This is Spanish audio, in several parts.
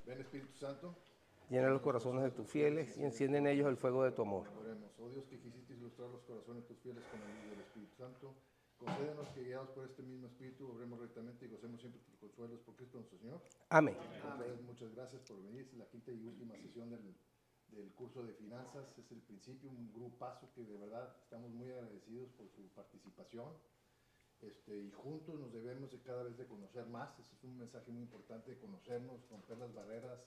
Ven Espíritu Santo. Llena los corazones de tus fieles y enciende en ellos el fuego de tu amor. Oremos. Oh Dios, que quisiste ilustrar los corazones de tus fieles con la luz del Espíritu Santo, concédenos que guiados por este mismo Espíritu, obremos rectamente y gocemos siempre tus consuelos por Cristo nuestro Señor. Amén. Entonces, muchas gracias por venir. Esta es la quinta y última sesión del curso de finanzas. Es el principio, un grupazo que de verdad estamos muy agradecidos por su participación. Y juntos nos debemos de cada vez de conocer más. Ese es un mensaje muy importante, de conocernos, romper las barreras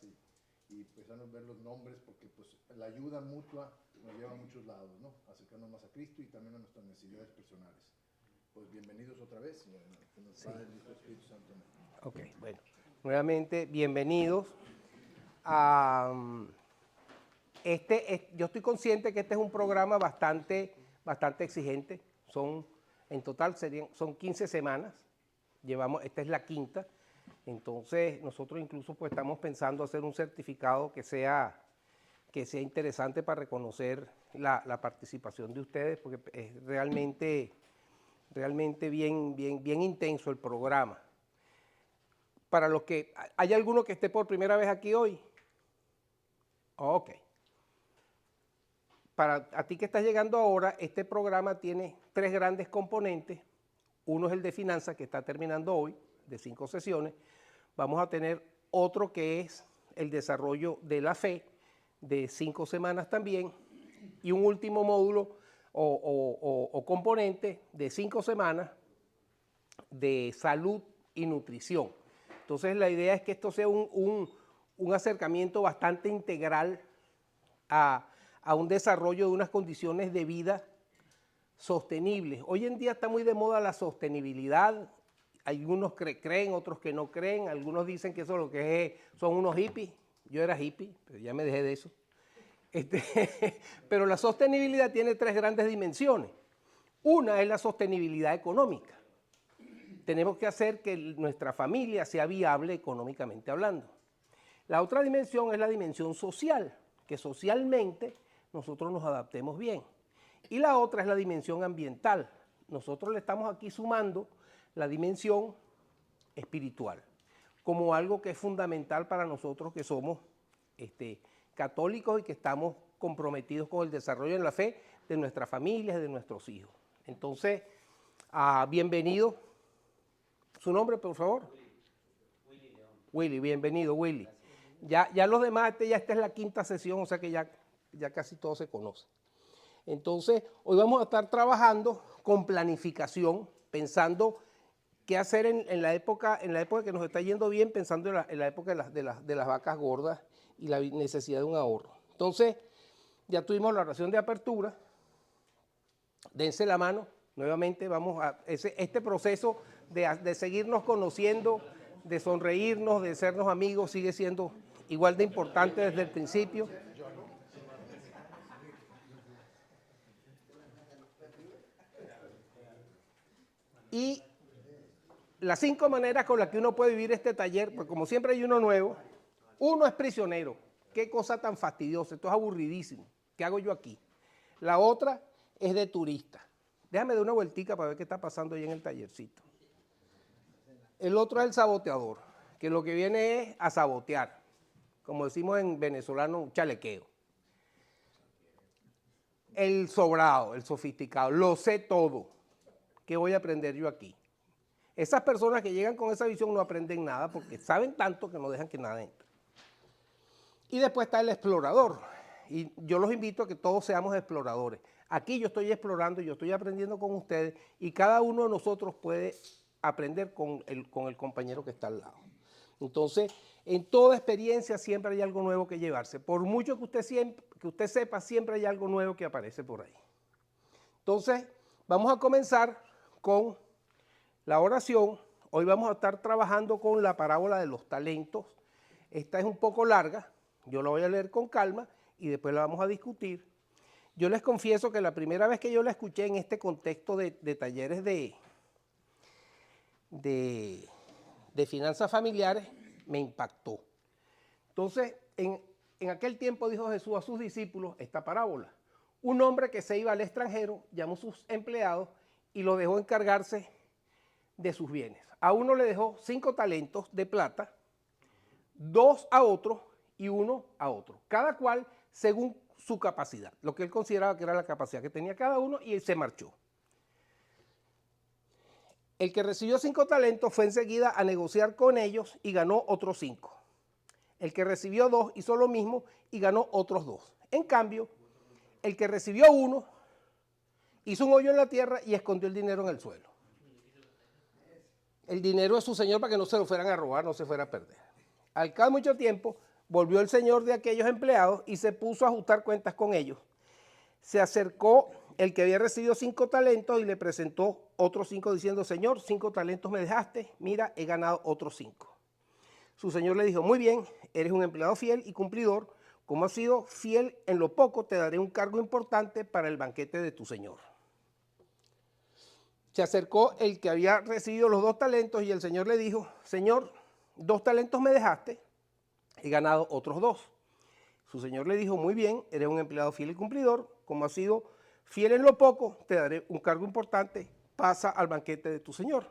y empezar a ver los nombres, porque pues la ayuda mutua nos lleva a muchos lados, ¿no? Acercarnos más a Cristo y también a nuestras necesidades personales. Pues bienvenidos otra vez, que nos Padre, el Hijo, Espíritu Santo. Ok, bueno, nuevamente bienvenidos a yo estoy consciente que este es un programa bastante exigente. En total son 15 semanas, esta es la quinta. Entonces nosotros incluso pues estamos pensando hacer un certificado que sea interesante para reconocer la participación de ustedes, porque es realmente bien intenso el programa. Para los que, ¿hay alguno que esté por primera vez aquí hoy? Ok. Para a ti que estás llegando ahora, este programa tiene 3 grandes componentes. Uno es el de finanzas, que está terminando hoy, de 5 sesiones. Vamos a tener otro que es el desarrollo de la fe, de 5 semanas también, y un último módulo o componente de 5 semanas de salud y nutrición. Entonces la idea es que esto sea un acercamiento bastante integral a un desarrollo de unas condiciones de vida sostenibles. Hoy en día está muy de moda la sostenibilidad. Algunos creen, otros que no creen. Algunos dicen que eso lo que es, son unos hippies. Yo era hippie, pero ya me dejé de eso. Pero la sostenibilidad tiene 3 grandes dimensiones. Una es la sostenibilidad económica. Tenemos que hacer que nuestra familia sea viable económicamente hablando. La otra dimensión es la dimensión social, que socialmente nosotros nos adaptemos bien. Y la otra es la dimensión ambiental. Nosotros le estamos aquí sumando la dimensión espiritual, como algo que es fundamental para nosotros que somos católicos y que estamos comprometidos con el desarrollo de la fe de nuestras familias y de nuestros hijos. Entonces, bienvenido. ¿Su nombre, por favor? Willy León. Willy, bienvenido, Willy. Ya los demás, esta es la quinta sesión, o sea que ya casi todos se conocen. Entonces, hoy vamos a estar trabajando con planificación, pensando qué hacer en la época que nos está yendo bien, pensando en la época de las vacas gordas y la necesidad de un ahorro. Entonces, ya tuvimos la oración de apertura. Dense la mano. Nuevamente vamos a este proceso de seguirnos conociendo, de sonreírnos, de sernos amigos, sigue siendo igual de importante desde el principio. Y las 5 maneras con las que uno puede vivir este taller, pues como siempre hay uno nuevo. Uno es prisionero. Qué cosa tan fastidiosa, esto es aburridísimo. ¿Qué hago yo aquí? La otra es de turista. Déjame dar una vueltica para ver qué está pasando ahí en el tallercito. El otro es el saboteador, que lo que viene es a sabotear. Como decimos en venezolano, un chalequeo. El sobrado, el sofisticado, lo sé todo. ¿Qué voy a aprender yo aquí? Esas personas que llegan con esa visión no aprenden nada porque saben tanto que no dejan que nada entre. Y después está el explorador. Y yo los invito a que todos seamos exploradores. Aquí yo estoy explorando, yo estoy aprendiendo con ustedes y cada uno de nosotros puede aprender con el compañero que está al lado. Entonces, en toda experiencia siempre hay algo nuevo que llevarse. Por mucho que usted sepa, siempre hay algo nuevo que aparece por ahí. Entonces, vamos a comenzar con la oración. Hoy vamos a estar trabajando con la parábola de los talentos. Esta es un poco larga, yo la voy a leer con calma y después la vamos a discutir. Yo les confieso que la primera vez que yo la escuché en este contexto de talleres de finanzas familiares, me impactó. Entonces, en aquel tiempo dijo Jesús a sus discípulos esta parábola. Un hombre que se iba al extranjero llamó a sus empleados y lo dejó encargarse de sus bienes. A uno le dejó 5 talentos de plata, 2 a otro y 1 a otro, cada cual según su capacidad, lo que él consideraba que era la capacidad que tenía cada uno, y él se marchó. El que recibió 5 talentos fue enseguida a negociar con ellos y ganó otros 5. El que recibió 2 hizo lo mismo y ganó otros 2. En cambio, el que recibió 1 hizo un hoyo en la tierra y escondió el dinero en el suelo. El dinero de su señor para que no se lo fueran a robar, no se fuera a perder. Al cabo de mucho tiempo, volvió el señor de aquellos empleados y se puso a ajustar cuentas con ellos. Se acercó el que había recibido 5 talentos y le presentó otros 5 diciendo, Señor, 5 talentos me dejaste, mira, he ganado otros 5. Su señor le dijo, muy bien, eres un empleado fiel y cumplidor, como has sido fiel en lo poco, te daré un cargo importante para el banquete de tu señor. Se acercó el que había recibido los 2 talentos y el señor le dijo, Señor, 2 talentos me dejaste, he ganado otros 2. Su señor le dijo, muy bien, eres un empleado fiel y cumplidor, como has sido fiel en lo poco, te daré un cargo importante, pasa al banquete de tu señor.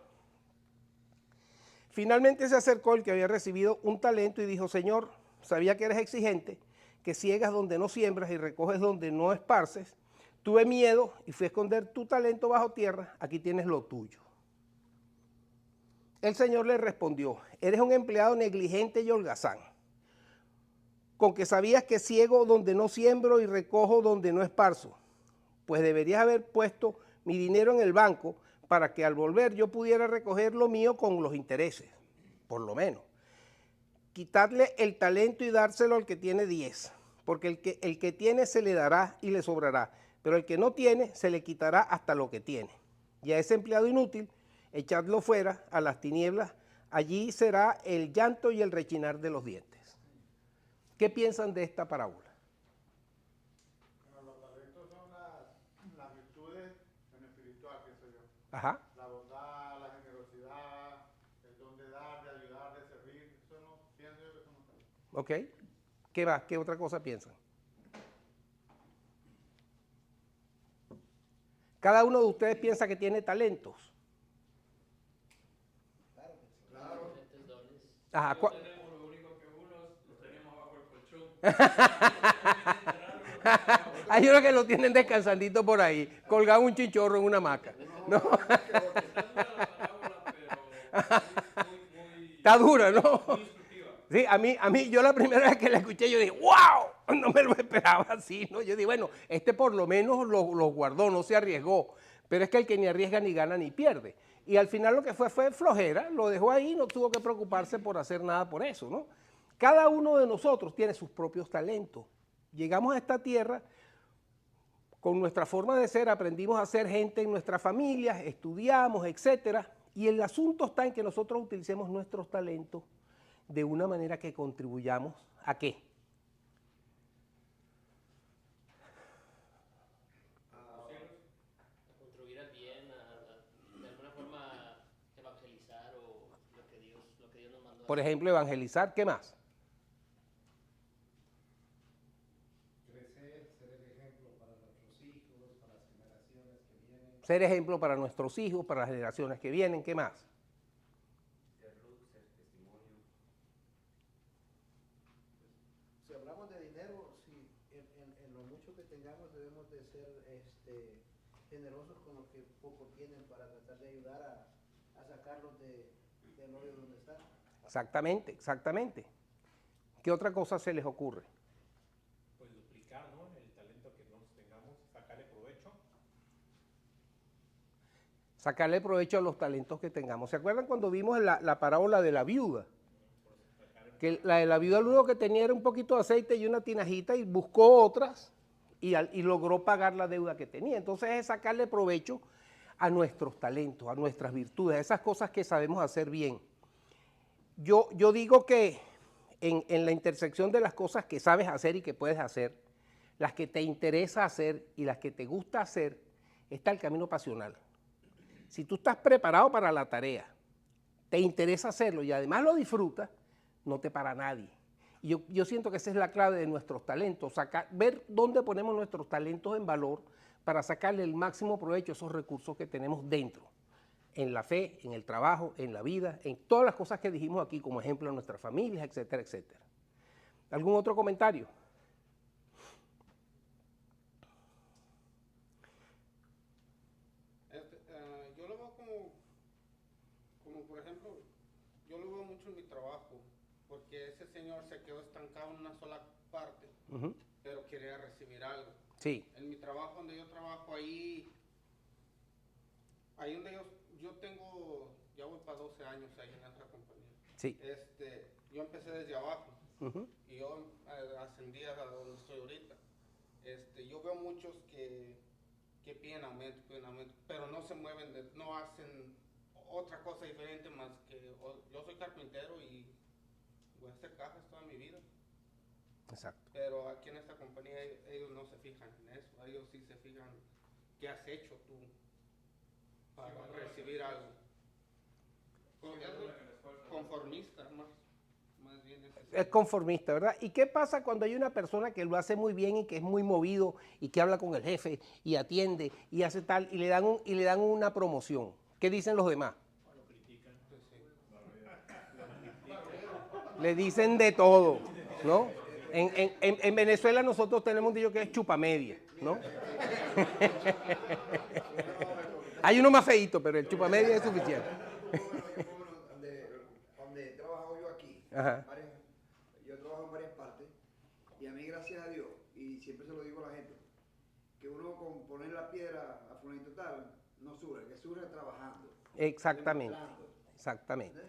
Finalmente se acercó el que había recibido un talento y dijo, Señor, sabía que eres exigente, que ciegas donde no siembras y recoges donde no esparces. Tuve miedo y fui a esconder tu talento bajo tierra, aquí tienes lo tuyo. El señor le respondió, eres un empleado negligente y holgazán, con que sabías que ciego donde no siembro y recojo donde no esparzo, pues deberías haber puesto mi dinero en el banco para que al volver yo pudiera recoger lo mío con los intereses, por lo menos. Quitarle el talento y dárselo al que tiene 10, porque el que tiene se le dará y le sobrará, pero el que no tiene se le quitará hasta lo que tiene. Y a ese empleado inútil, echadlo fuera a las tinieblas, allí será el llanto y el rechinar de los dientes. ¿Qué piensan de esta parábola? Bueno, los talentos son las virtudes en espiritual, pienso yo. Ajá. La bondad, la generosidad, el don de dar, de ayudar, de servir. Eso no, pienso yo que son los talentos. Ok. ¿Qué más? ¿Qué otra cosa piensan? Cada uno de ustedes piensa que tiene talentos. Claro. Ajá. No tenemos lo único que unos los tenemos bajo el colchón. Hay unos que lo tienen descansandito por ahí, colgado un chinchorro en una hamaca. ¿No? Está dura, ¿no? Sí, a mí, yo la primera vez que la escuché, yo dije, ¡wow! No me lo esperaba así, ¿no? Yo dije, bueno, este por lo menos lo guardó, no se arriesgó. Pero es que el que ni arriesga ni gana ni pierde. Y al final lo que fue flojera, lo dejó ahí, no tuvo que preocuparse por hacer nada por eso, ¿no? Cada uno de nosotros tiene sus propios talentos. Llegamos a esta tierra con nuestra forma de ser, aprendimos a ser gente en nuestras familias, estudiamos, etcétera. Y el asunto está en que nosotros utilicemos nuestros talentos de una manera que contribuyamos ¿a qué? A contribuir al bien, de alguna forma evangelizar o lo que Dios nos mandó. Por ejemplo, evangelizar, ¿qué más? Crecer, ser el ejemplo para nuestros hijos, para las generaciones que vienen. Ser ejemplo para nuestros hijos, para las generaciones que vienen, ¿qué más? Ser luz, ser testimonio. Si hablamos de dinero, si en lo mucho que tengamos debemos de ser generosos con lo que poco tienen para tratar de ayudar a sacarlos del hoyo donde están. Exactamente, exactamente. ¿Qué otra cosa se les ocurre? Pues duplicar, ¿no? El talento que nos tengamos, sacarle provecho. Sacarle provecho a los talentos que tengamos. ¿Se acuerdan cuando vimos la parábola de la viuda? Que la de la viuda lo único que tenía era un poquito de aceite y una tinajita y buscó otras y logró pagar la deuda que tenía. Entonces es sacarle provecho a nuestros talentos, a nuestras virtudes, a esas cosas que sabemos hacer bien. Yo digo que en la intersección de las cosas que sabes hacer y que puedes hacer, las que te interesa hacer y las que te gusta hacer, está el camino pasional. Si tú estás preparado para la tarea, te interesa hacerlo y además lo disfrutas, no te para nadie. Y yo siento que esa es la clave de nuestros talentos, ver dónde ponemos nuestros talentos en valor para sacarle el máximo provecho a esos recursos que tenemos dentro. en la fe, en el trabajo, en la vida, en todas las cosas que dijimos aquí, como ejemplo en nuestras familias, etcétera, etcétera. ¿Algún otro comentario? Yo lo veo como por ejemplo, yo lo veo mucho en mi trabajo, porque ese señor se quedó estancado en una sola parte, pero quería recibir algo. Sí. En mi trabajo, donde yo trabajo, ahí donde yo tengo, ya voy para 12 años ahí en esa compañía. Sí. Yo empecé desde abajo y yo ascendí a donde estoy ahorita. Yo veo muchos que piden aumento, pero no se mueven, no hacen otra cosa diferente más que, yo soy carpintero y voy a hacer cajas toda mi vida. Exacto. Pero aquí en esta compañía ellos no se fijan en eso, ellos sí se fijan qué has hecho tú para recibir algo. Conformista, más bien. Es conformista, ¿verdad? ¿Y qué pasa cuando hay una persona que lo hace muy bien y que es muy movido y que habla con el jefe y atiende y hace tal y le dan una promoción? ¿Qué dicen los demás? Lo critican. Le dicen de todo, ¿no? En Venezuela nosotros tenemos un dicho que es chupamedia, ¿no? Hay uno más feíto, pero el chupamedia es suficiente. Donde he trabajado yo aquí, Ajá. yo he trabajado en varias partes, y a mí, gracias a Dios, y siempre se lo digo a la gente, que uno con poner la piedra a fulanito tal, no surge, que surge trabajando. Exactamente, demostrando. exactamente.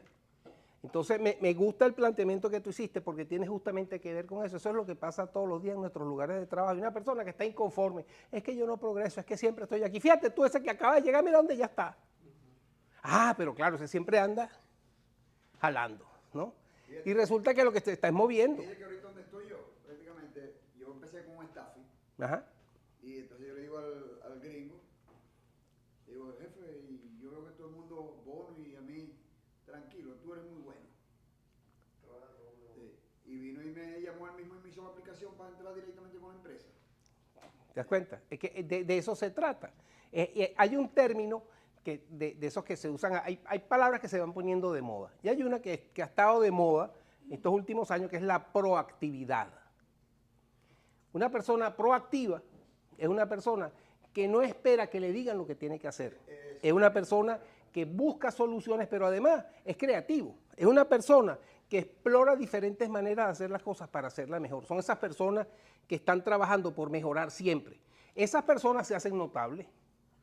Entonces me gusta el planteamiento que tú hiciste porque tiene justamente que ver con eso. Eso es lo que pasa todos los días en nuestros lugares de trabajo. Hay una persona que está inconforme, es que yo no progreso, es que siempre estoy aquí. Fíjate tú, ese que acaba de llegar, mira dónde ya está. Ah, pero claro, ese siempre anda jalando, ¿no? Y resulta que lo que te está es moviendo. Fíjate que ahorita donde estoy yo, prácticamente, yo empecé con un staffing, Ajá. y entonces yo le digo al gringo, le digo, jefe, y yo veo que todo el mundo bono y a mí, tranquilo, tú eres muy bueno. Sí. Y vino y me llamó él mismo y me hizo la aplicación para entrar directamente con la empresa. ¿Te das cuenta? Es que de eso se trata. Hay un término de esos que se usan, hay palabras que se van poniendo de moda. Y hay una que ha estado de moda estos últimos años, que es la proactividad. Una persona proactiva es una persona que no espera que le digan lo que tiene que hacer. Es una persona que busca soluciones, pero además es creativo. Es una persona que explora diferentes maneras de hacer las cosas para hacerlas mejor. Son esas personas que están trabajando por mejorar siempre. Esas personas se hacen notables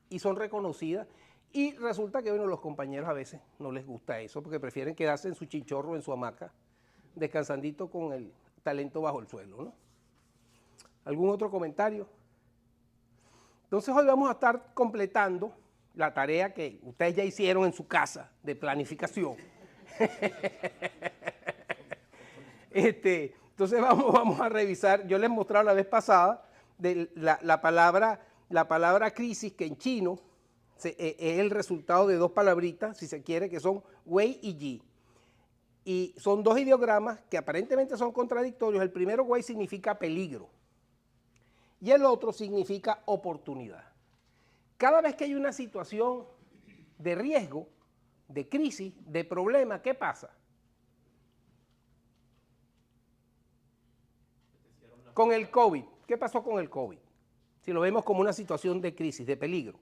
y son reconocidas, y resulta que, bueno, los compañeros a veces no les gusta eso porque prefieren quedarse en su chinchorro, en su hamaca, descansandito con el talento bajo el suelo, ¿no? ¿Algún otro comentario? Entonces hoy vamos a estar completando la tarea que ustedes ya hicieron en su casa de planificación. Entonces vamos a revisar, yo les mostraba la vez pasada de la palabra crisis, que en chino es el resultado de dos palabritas, si se quiere, que son wei y yi. Y son dos ideogramas que aparentemente son contradictorios. El primero, wei, significa peligro y el otro significa oportunidad. Cada vez que hay una situación de riesgo, de crisis, de problema, ¿qué pasa? Con el COVID, ¿qué pasó con el COVID? Si lo vemos como una situación de crisis, de peligro.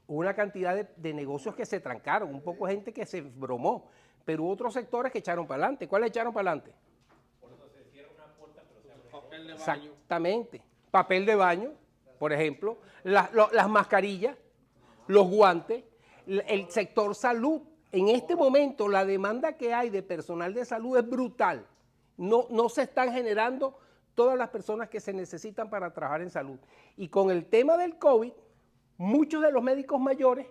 Hubo una cantidad de negocios que se trancaron, un poco de gente que se bromó, pero hubo otros sectores que echaron para adelante. ¿Cuáles echaron para adelante? Papel de baño. Exactamente. Papel de baño, por ejemplo, las mascarillas, los guantes, el sector salud. En este momento la demanda que hay de personal de salud es brutal. No se están generando todas las personas que se necesitan para trabajar en salud. Y con el tema del COVID, muchos de los médicos mayores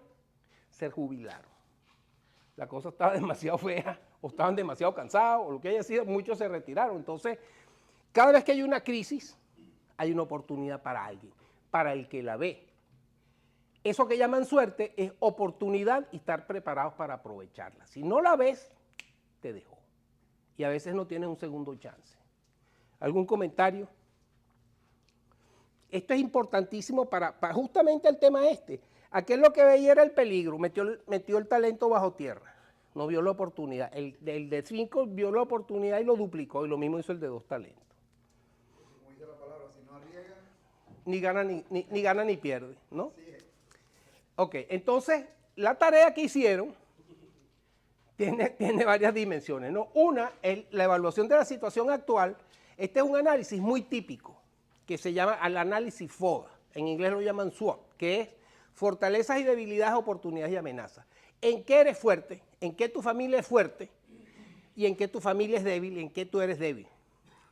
se jubilaron. La cosa estaba demasiado fea, o estaban demasiado cansados, o lo que haya sido, muchos se retiraron. Entonces, cada vez que hay una crisis, hay una oportunidad para alguien, para el que la ve. Eso que llaman suerte es oportunidad y estar preparados para aprovecharla. Si no la ves, te dejó. Y a veces no tienes un segundo chance. ¿Algún comentario? Esto es importantísimo para justamente el tema este. Aquel lo que veía era el peligro, metió el talento bajo tierra, no vio la oportunidad. El de 5 vio la oportunidad y lo duplicó, y lo mismo hizo el de 2 talentos. Como dice la palabra, si no arriesga, Ni gana ni pierde, ¿no? Ok, entonces, la tarea que hicieron tiene varias dimensiones, ¿no? Una es la evaluación de la situación actual. Este es un análisis muy típico, que se llama el análisis FODA, en inglés lo llaman SWOT, que es fortalezas y debilidades, oportunidades y amenazas. ¿En qué eres fuerte? ¿En qué tu familia es fuerte? ¿Y en qué tu familia es débil? ¿Y en qué tú eres débil?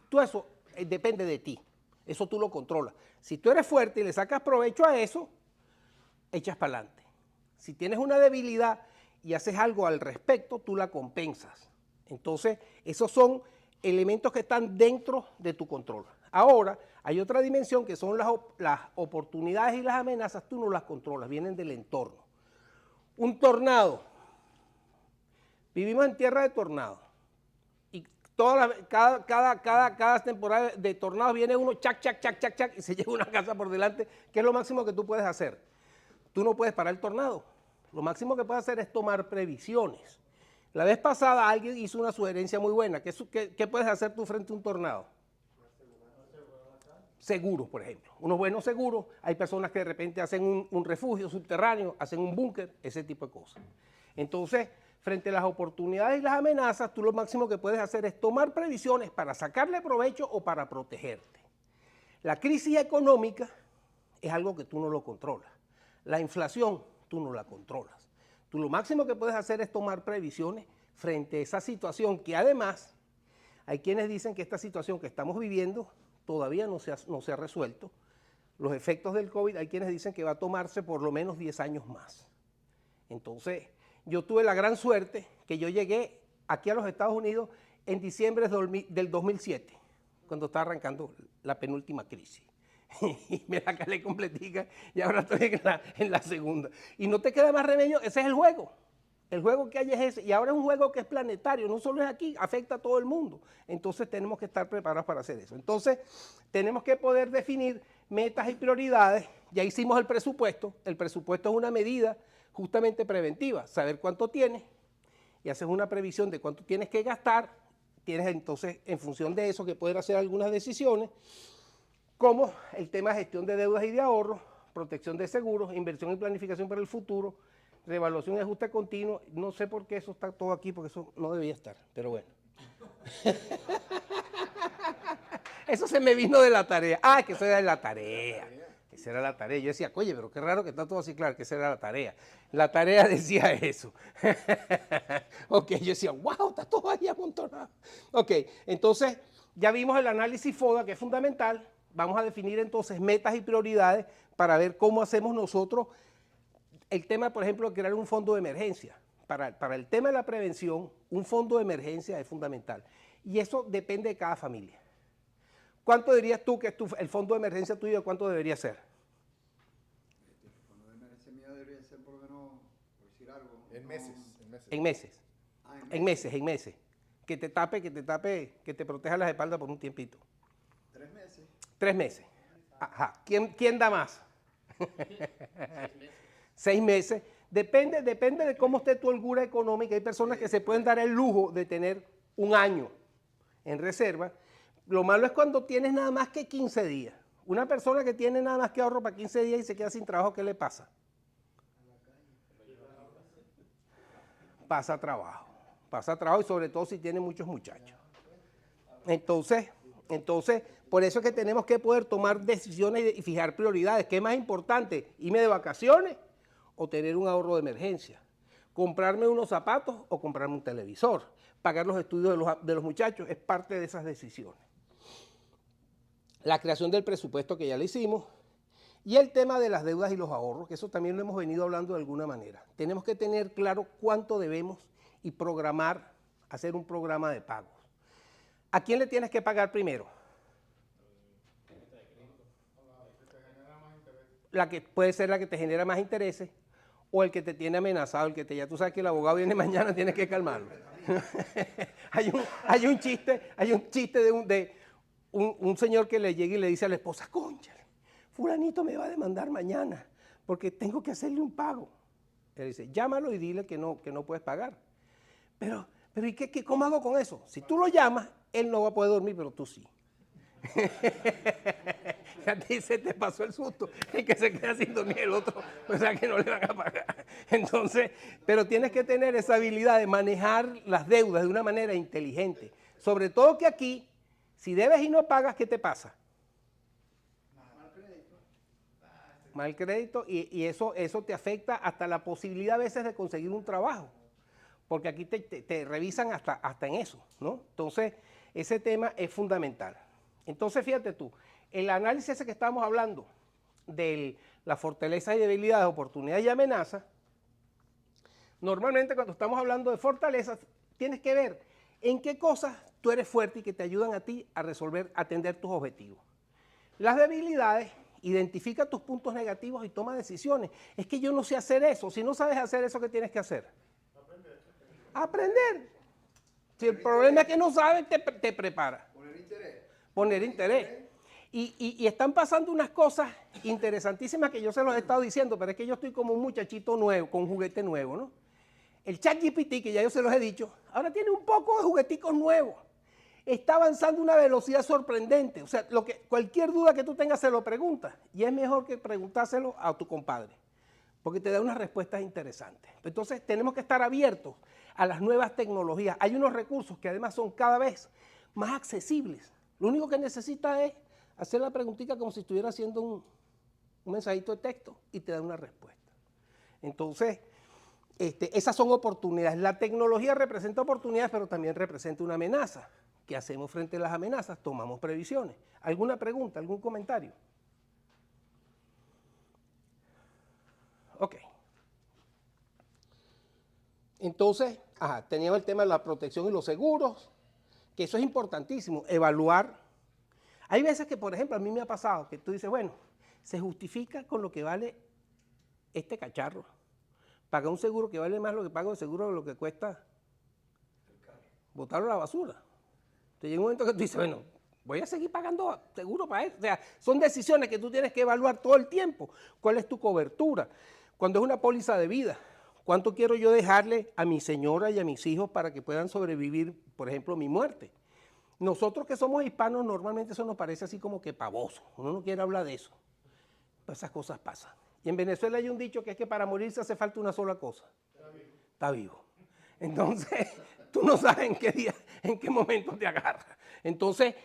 Todo eso depende de ti, eso tú lo controlas. Si tú eres fuerte y le sacas provecho a eso, echas para adelante. Si tienes una debilidad y haces algo al respecto, tú la compensas. Entonces, esos son elementos que están dentro de tu control. Ahora, hay otra dimensión que son las oportunidades y las amenazas, tú no las controlas, vienen del entorno. Un tornado. Vivimos en tierra de tornado. Y cada temporada de tornados viene uno, chac, y se lleva una casa por delante, que es lo máximo que tú puedes hacer. Tú no puedes parar el tornado. Lo máximo que puedes hacer es tomar previsiones. La vez pasada alguien hizo una sugerencia muy buena. ¿Qué puedes hacer tú frente a un tornado? Seguros, por ejemplo. Unos buenos seguros. Hay personas que de repente hacen un refugio subterráneo, hacen un búnker, ese tipo de cosas. Entonces, frente a las oportunidades y las amenazas, tú lo máximo que puedes hacer es tomar previsiones para sacarle provecho o para protegerte. La crisis económica es algo que tú no lo controlas. La inflación, tú no la controlas. Tú lo máximo que puedes hacer es tomar previsiones frente a esa situación que además hay quienes dicen que esta situación que estamos viviendo todavía no se ha resuelto. Los efectos del COVID, hay quienes dicen que va a tomarse por lo menos 10 años más. Entonces, yo tuve la gran suerte que yo llegué aquí a los Estados Unidos en diciembre del 2007, cuando estaba arrancando la penúltima crisis. Y me la calé completica y ahora estoy en la segunda. Y no te queda más remedio, ese es el juego. El juego que hay es ese. Y ahora es un juego que es planetario, no solo es aquí, afecta a todo el mundo. Entonces tenemos que estar preparados para hacer eso. Entonces tenemos que poder definir metas y prioridades. Ya hicimos el presupuesto. El presupuesto es una medida justamente preventiva. Saber cuánto tienes y haces una previsión de cuánto tienes que gastar. Tienes entonces, en función de eso, que poder hacer algunas decisiones, como el tema de gestión de deudas y de ahorros, protección de seguros, inversión y planificación para el futuro, reevaluación y ajuste continuo. No sé por qué eso está todo aquí, porque eso no debía estar, pero bueno. Eso se me vino de la tarea. Ah, que eso era de la tarea. Esa era la tarea. Yo decía, oye, pero qué raro que está todo así claro, que esa era la tarea. La tarea decía eso. Ok, yo decía, wow, está todo ahí amontonado. Ok, entonces ya vimos el análisis FODA, que es fundamental. Vamos a definir entonces metas y prioridades para ver cómo hacemos nosotros el tema, por ejemplo, de crear un fondo de emergencia. Para el tema de la prevención, un fondo de emergencia es fundamental. Y eso depende de cada familia. ¿Cuánto dirías tú que es el fondo de emergencia tuyo, cuánto debería ser? el fondo de emergencia mío debería ser por lo menos, por decir algo. En meses. En meses. Ah, En meses. Que te tape, que te proteja las espaldas por un tiempito. 3 meses. 3 meses. Ajá. ¿Quién da más? 6 meses. Depende de cómo esté tu holgura económica. Hay personas que se pueden dar el lujo de tener un año en reserva. Lo malo es cuando tienes nada más que 15 días. Una persona que tiene nada más que ahorro para 15 días y se queda sin trabajo, ¿qué le pasa? Pasa trabajo y sobre todo si tiene muchos muchachos. Entonces, por eso es que tenemos que poder tomar decisiones y fijar prioridades. ¿Qué es más importante? ¿Irme de vacaciones o tener un ahorro de emergencia? ¿Comprarme unos zapatos o comprarme un televisor? Pagar los estudios de los muchachos es parte de esas decisiones. La creación del presupuesto, que ya lo hicimos, y el tema de las deudas y los ahorros, que eso también lo hemos venido hablando de alguna manera. Tenemos que tener claro cuánto debemos y programar, hacer un programa de pagos. ¿A quién le tienes que pagar primero? La que puede ser la que te genera más intereses o el que te tiene amenazado, ya tú sabes que el abogado viene mañana, tienes que calmarlo. hay un chiste de un señor que le llega y le dice a la esposa, cónchale, fulanito me va a demandar mañana porque tengo que hacerle un pago. Él dice, llámalo y dile que no puedes pagar. Pero ¿y cómo hago con eso? Si tú lo llamas, él no va a poder dormir, pero tú sí. A ti se te pasó el susto, el que se queda sin dormir, el otro, o sea que no le van a pagar. Entonces, pero tienes que tener esa habilidad de manejar las deudas de una manera inteligente. Sobre todo que aquí, si debes y no pagas, ¿qué te pasa? Mal crédito, y eso te afecta hasta la posibilidad a veces de conseguir un trabajo, porque aquí te revisan hasta en eso, ¿no? Entonces, ese tema es fundamental. Entonces, fíjate tú, el análisis ese que estábamos hablando de las fortalezas y debilidades, oportunidades y amenazas, normalmente cuando estamos hablando de fortalezas, tienes que ver en qué cosas tú eres fuerte y que te ayudan a ti a atender tus objetivos. Las debilidades, identifica tus puntos negativos y toma decisiones. Es que yo no sé hacer eso. Si no sabes hacer eso, ¿qué tienes que hacer? Aprender. Si el problema es que no sabes, te prepara. Poner interés. Y están pasando unas cosas interesantísimas que yo se los he estado diciendo, pero es que yo estoy como un muchachito nuevo, con un juguete nuevo, ¿no? El ChatGPT, que ya yo se los he dicho, ahora tiene un poco de jugueticos nuevos. Está avanzando a una velocidad sorprendente. O sea, cualquier duda que tú tengas se lo preguntas. Y es mejor que preguntárselo a tu compadre, porque te da unas respuestas interesantes. Entonces, tenemos que estar abiertos a las nuevas tecnologías. Hay unos recursos que además son cada vez más accesibles. Lo único que necesitas es hacer la preguntita como si estuviera haciendo un mensajito de texto y te da una respuesta. Entonces, esas son oportunidades. La tecnología representa oportunidades, pero también representa una amenaza. ¿Qué hacemos frente a las amenazas? Tomamos previsiones. ¿Alguna pregunta, algún comentario? Ok. Entonces, teníamos el tema de la protección y los seguros, que eso es importantísimo, evaluar. Hay veces que, por ejemplo, a mí me ha pasado que tú dices, bueno, se justifica con lo que vale este cacharro. Paga un seguro que vale más lo que paga un seguro de lo que cuesta botarlo a la basura. Entonces llega un momento que tú dices, bueno, voy a seguir pagando seguro para eso. O sea, son decisiones que tú tienes que evaluar todo el tiempo. ¿Cuál es tu cobertura? Cuando es una póliza de vida, ¿cuánto quiero yo dejarle a mi señora y a mis hijos para que puedan sobrevivir, por ejemplo, mi muerte? Nosotros que somos hispanos, normalmente eso nos parece así como que pavoso. Uno no quiere hablar de eso. Pero esas cosas pasan. Y en Venezuela hay un dicho que es que para morirse hace falta una sola cosa. Está vivo. Entonces, tú no sabes en qué día, en qué momento te agarra. Entonces,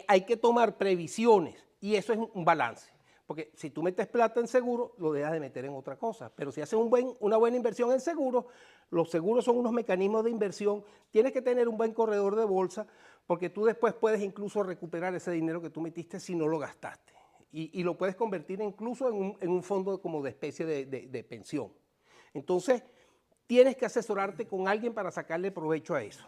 hay que tomar previsiones y eso es un balance. Porque si tú metes plata en seguro, lo dejas de meter en otra cosa. Pero si haces una buena inversión en seguro, los seguros son unos mecanismos de inversión. Tienes que tener un buen corredor de bolsa porque tú después puedes incluso recuperar ese dinero que tú metiste si no lo gastaste. Y lo puedes convertir incluso en un fondo como de especie de pensión. Entonces, tienes que asesorarte con alguien para sacarle provecho a eso.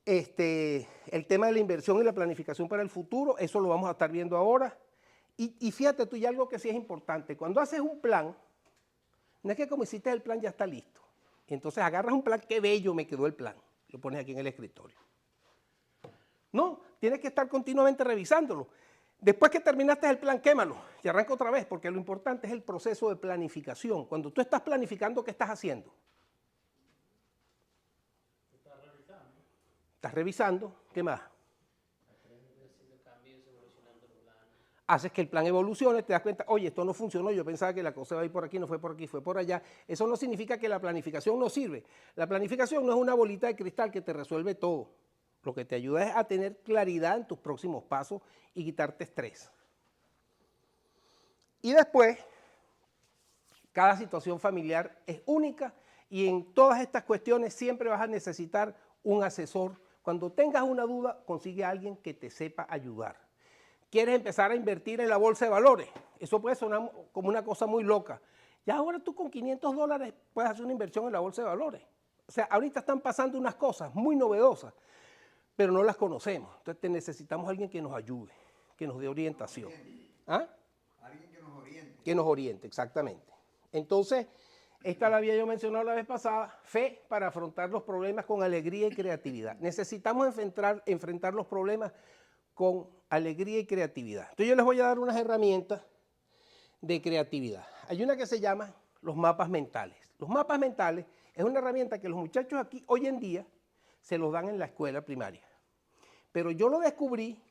El tema de la inversión y la planificación para el futuro, eso lo vamos a estar viendo ahora. Y fíjate tú, y algo que sí es importante, cuando haces un plan, no es que como hiciste el plan ya está listo. Entonces agarras un plan, qué bello me quedó el plan, lo pones aquí en el escritorio. No, tienes que estar continuamente revisándolo. Después que terminaste el plan, quémalo y arranca otra vez, porque lo importante es el proceso de planificación. Cuando tú estás planificando, ¿qué estás haciendo? Estás revisando, ¿qué más? Haces que el plan evolucione, te das cuenta, oye, esto no funcionó, yo pensaba que la cosa iba a ir por aquí, no fue por aquí, fue por allá. Eso no significa que la planificación no sirve. La planificación no es una bolita de cristal que te resuelve todo. Lo que te ayuda es a tener claridad en tus próximos pasos y quitarte estrés. Y después, cada situación familiar es única y en todas estas cuestiones siempre vas a necesitar un asesor. Cuando tengas una duda, consigue a alguien que te sepa ayudar. ¿Quieres empezar a invertir en la bolsa de valores? Eso puede sonar como una cosa muy loca. Ya ahora tú con $500 puedes hacer una inversión en la bolsa de valores. O sea, ahorita están pasando unas cosas muy novedosas, pero no las conocemos. Entonces necesitamos a alguien que nos ayude, que nos dé orientación. ¿Ah? Alguien que nos oriente. Que nos oriente, exactamente. Entonces, esta la había yo mencionado la vez pasada, fe para afrontar los problemas con alegría y creatividad. Necesitamos enfrentar los problemas con alegría y creatividad. Entonces yo les voy a dar unas herramientas de creatividad. Hay una que se llama los mapas mentales. Los mapas mentales es una herramienta que los muchachos aquí hoy en día se los dan en la escuela primaria. Pero yo lo descubrí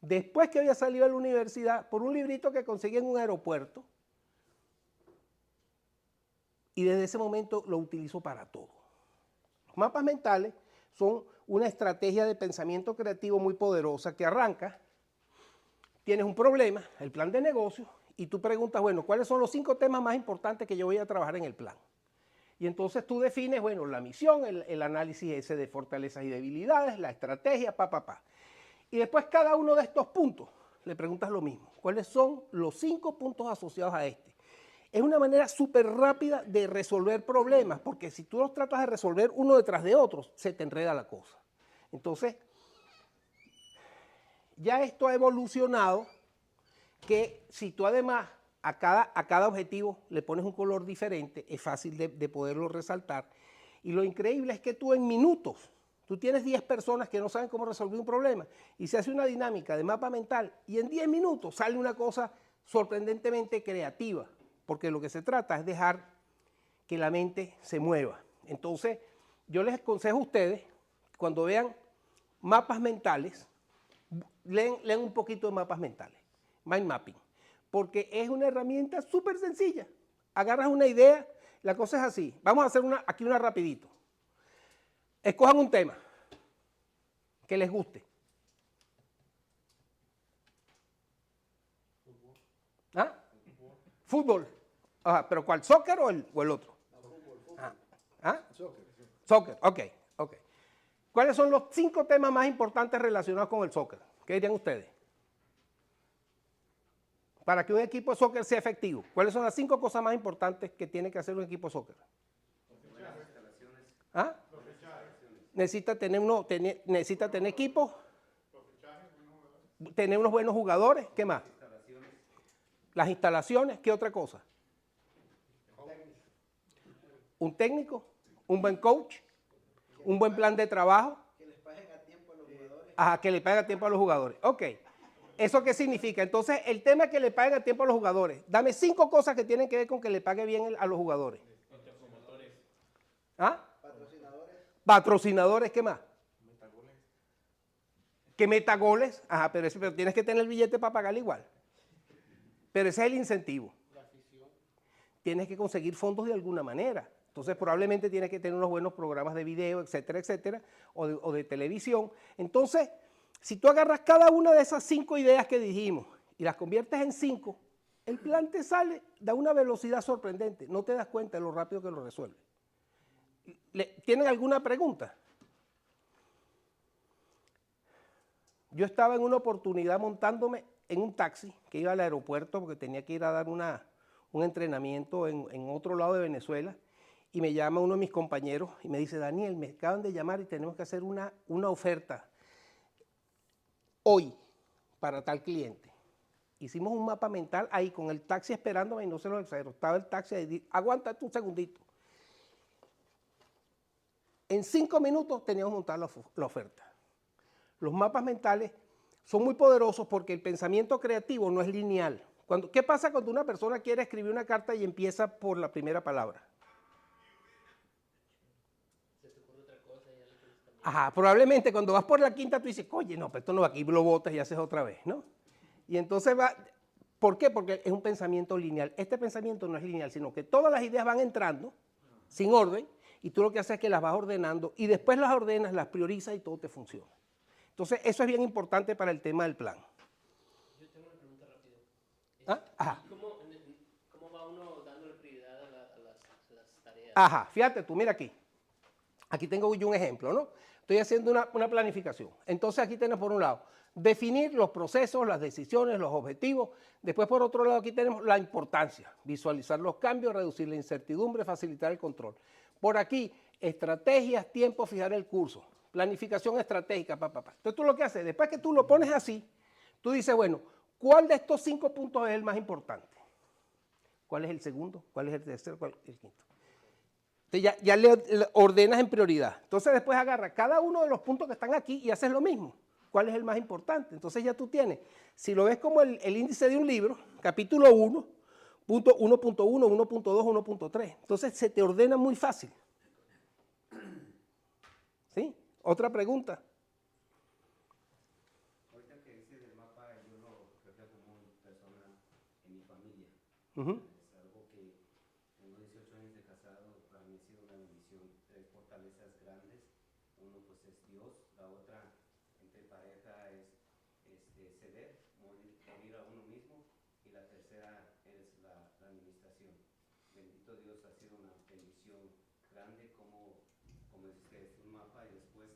después que había salido de la universidad por un librito que conseguí en un aeropuerto y desde ese momento lo utilizo para todo. Los mapas mentales son una estrategia de pensamiento creativo muy poderosa que arranca, tienes un problema, el plan de negocio, y tú preguntas, bueno, ¿cuáles son los 5 temas más importantes que yo voy a trabajar en el plan? Y entonces tú defines, bueno, la misión, el análisis ese de fortalezas y debilidades, la estrategia, Y después cada uno de estos puntos le preguntas lo mismo. ¿Cuáles son los 5 puntos asociados a este? Es una manera súper rápida de resolver problemas, porque si tú los tratas de resolver uno detrás de otro, se te enreda la cosa. Entonces, ya esto ha evolucionado, que si tú además a cada objetivo le pones un color diferente, es fácil de poderlo resaltar. Y lo increíble es que tú en minutos, tú tienes 10 personas que no saben cómo resolver un problema y se hace una dinámica de mapa mental y en 10 minutos sale una cosa sorprendentemente creativa, porque lo que se trata es dejar que la mente se mueva. Entonces, yo les aconsejo a ustedes, cuando vean mapas mentales, lean un poquito de mapas mentales, mind mapping, porque es una herramienta súper sencilla. Agarras una idea, la cosa es así. Vamos a hacer aquí una rapidito. Escojan un tema que les guste. ¿Ah? Fútbol. Ajá, ¿pero cuál? ¿Soccer o el otro? ¿Ah? Soccer, ok. ¿Cuáles son los 5 temas más importantes relacionados con el soccer? ¿Qué dirían ustedes? Para que un equipo de soccer sea efectivo, ¿cuáles son las 5 cosas más importantes que tiene que hacer un equipo de soccer? ¿Ah? Necesita tener equipo, tener unos buenos jugadores, ¿qué más? Las instalaciones, ¿qué otra cosa? Un técnico, un buen coach, un buen plan de trabajo. Que les paguen a tiempo a los jugadores. Ajá, que le paguen a tiempo a los jugadores. Ok. ¿Eso qué significa? Entonces, el tema es que le paguen a tiempo a los jugadores. Dame 5 cosas que tienen que ver con que le pague bien a los jugadores. ¿Ah? Patrocinadores, ¿qué más? Que meta goles. Ajá, pero tienes que tener el billete para pagarle igual. Pero ese es el incentivo. Tienes que conseguir fondos de alguna manera. Entonces, probablemente tienes que tener unos buenos programas de video, etcétera, etcétera, o de televisión. Entonces, si tú agarras cada una de esas 5 ideas que dijimos y las conviertes en 5, el plan te sale a una velocidad sorprendente. No te das cuenta de lo rápido que lo resuelve. ¿Tienen alguna pregunta? Yo estaba en una oportunidad montándome en un taxi que iba al aeropuerto porque tenía que ir a dar un entrenamiento en otro lado de Venezuela y me llama uno de mis compañeros y me dice, Daniel, me acaban de llamar y tenemos que hacer una oferta hoy para tal cliente. Hicimos un mapa mental ahí con el taxi esperándome y no se lo exagero. Estaba el taxi ahí, aguántate un segundito. En 5 minutos teníamos montada la oferta. Los mapas mentales son muy poderosos porque el pensamiento creativo no es lineal. ¿Qué pasa cuando una persona quiere escribir una carta y empieza por la primera palabra? Ajá, probablemente cuando vas por la quinta tú dices, oye, no, pero esto no va aquí, lo botas y haces otra vez, ¿no? Y entonces va, ¿por qué? Porque es un pensamiento lineal. Este pensamiento no es lineal, sino que todas las ideas van entrando sin orden y tú lo que haces es que las vas ordenando y después las ordenas, las priorizas y todo te funciona. Entonces, eso es bien importante para el tema del plan. Yo tengo una pregunta rápida. ¿Ah? Ajá. ¿Cómo va uno dándole prioridad a las tareas? Ajá, fíjate tú, mira aquí. Aquí tengo yo un ejemplo, ¿no? Estoy haciendo una planificación. Entonces aquí tenemos por un lado, definir los procesos, las decisiones, los objetivos. Después por otro lado aquí tenemos la importancia, visualizar los cambios, reducir la incertidumbre, facilitar el control. Por aquí, estrategias, tiempo, fijar el curso. Planificación estratégica, Entonces tú lo que haces, después que tú lo pones así, tú dices, bueno, ¿cuál de estos 5 puntos es el más importante? ¿Cuál es el segundo? ¿Cuál es el tercero? ¿Cuál es el quinto? Entonces ya le ordenas en prioridad. Entonces después agarra cada uno de los puntos que están aquí y haces lo mismo. cuál es el más importante. Entonces ya tú tienes, si lo ves como el índice de un libro, capítulo 1, punto 1.1, 1.2, 1.3. Entonces se te ordena muy fácil. ¿Sí? Otra pregunta. Ahorita que dice del mapa, yo lo reflejo como persona en mi familia. Ujú. Es algo que tengo 18 años de casado, para mí ha sido una bendición. 3 fortalezas grandes. Uno pues es Dios, la otra entre pareja es ceder, morir a uno mismo, y la tercera es la administración. Bendito Dios, ha sido una bendición grande como dice usted, es un mapa y después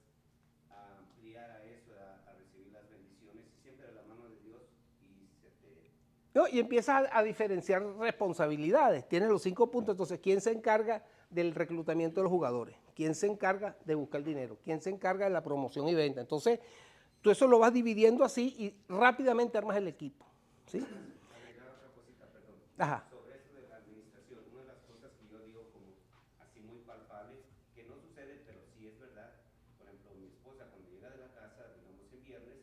ampliar a eso, a recibir las bendiciones, y siempre de la mano de Dios, y se te... No, y empiezas a diferenciar responsabilidades. Tienes los 5 puntos, entonces, ¿quién se encarga del reclutamiento de los jugadores? ¿Quién se encarga de buscar dinero? ¿Quién se encarga de la promoción y venta? Entonces, tú eso lo vas dividiendo así y rápidamente armas el equipo. ¿Sí? Agregar otra cosita, perdón. Ajá. Sobre eso de la administración, una de las cosas que yo digo como así muy palpable, que no sucede, pero sí es verdad. Por ejemplo, mi esposa cuando llega de la casa, digamos en viernes,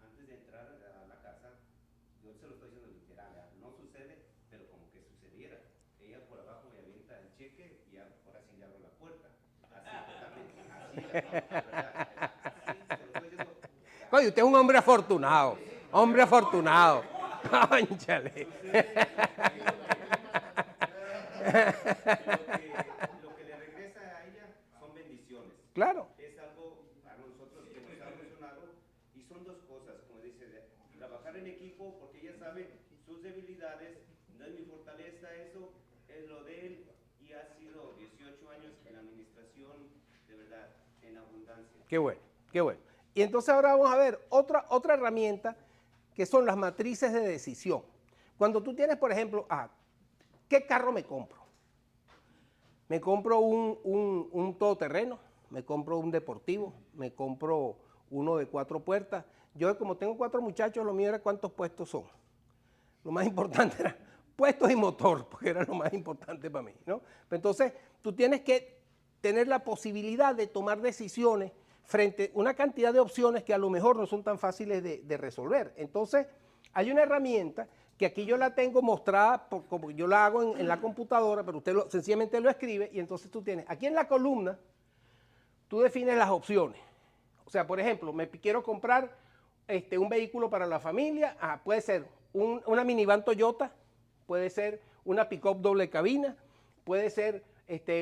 antes de entrar a la casa, yo se lo estoy diciendo literal, ¿verdad? No sucede, pero como que sucediera. Ella por abajo me avienta el cheque y ahora sí le abro la puerta. Así, totalmente, así, ¿verdad? Así, se lo estoy diciendo. Oye, usted es un hombre afortunado. Hombre afortunado. Cónchale. Lo que le regresa a ella son bendiciones. Claro. Es algo a nosotros que nos ha funcionado, y son dos cosas, como dice, trabajar en equipo, porque ella sabe sus debilidades, no es mi fortaleza eso, es lo de él, y ha sido 18 años en la administración, de verdad, en abundancia. Qué bueno, qué bueno. Y entonces ahora vamos a ver otra herramienta que son las matrices de decisión. Cuando tú tienes, por ejemplo, ¿qué carro me compro? Me compro un todoterreno, me compro un deportivo, me compro uno de 4 puertas. Yo, como tengo 4 muchachos, lo mío era cuántos puestos son. Lo más importante era puestos y motor, porque era lo más importante para mí, ¿no? Entonces, tú tienes que tener la posibilidad de tomar decisiones frente a una cantidad de opciones que a lo mejor no son tan fáciles de resolver. Entonces, hay una herramienta que aquí yo la tengo mostrada, como yo la hago en la computadora, pero usted sencillamente lo escribe, y entonces tú tienes, aquí en la columna, tú defines las opciones. O sea, por ejemplo, me quiero comprar un vehículo para la familia, puede ser una minivan Toyota, puede ser una pick-up doble cabina, puede ser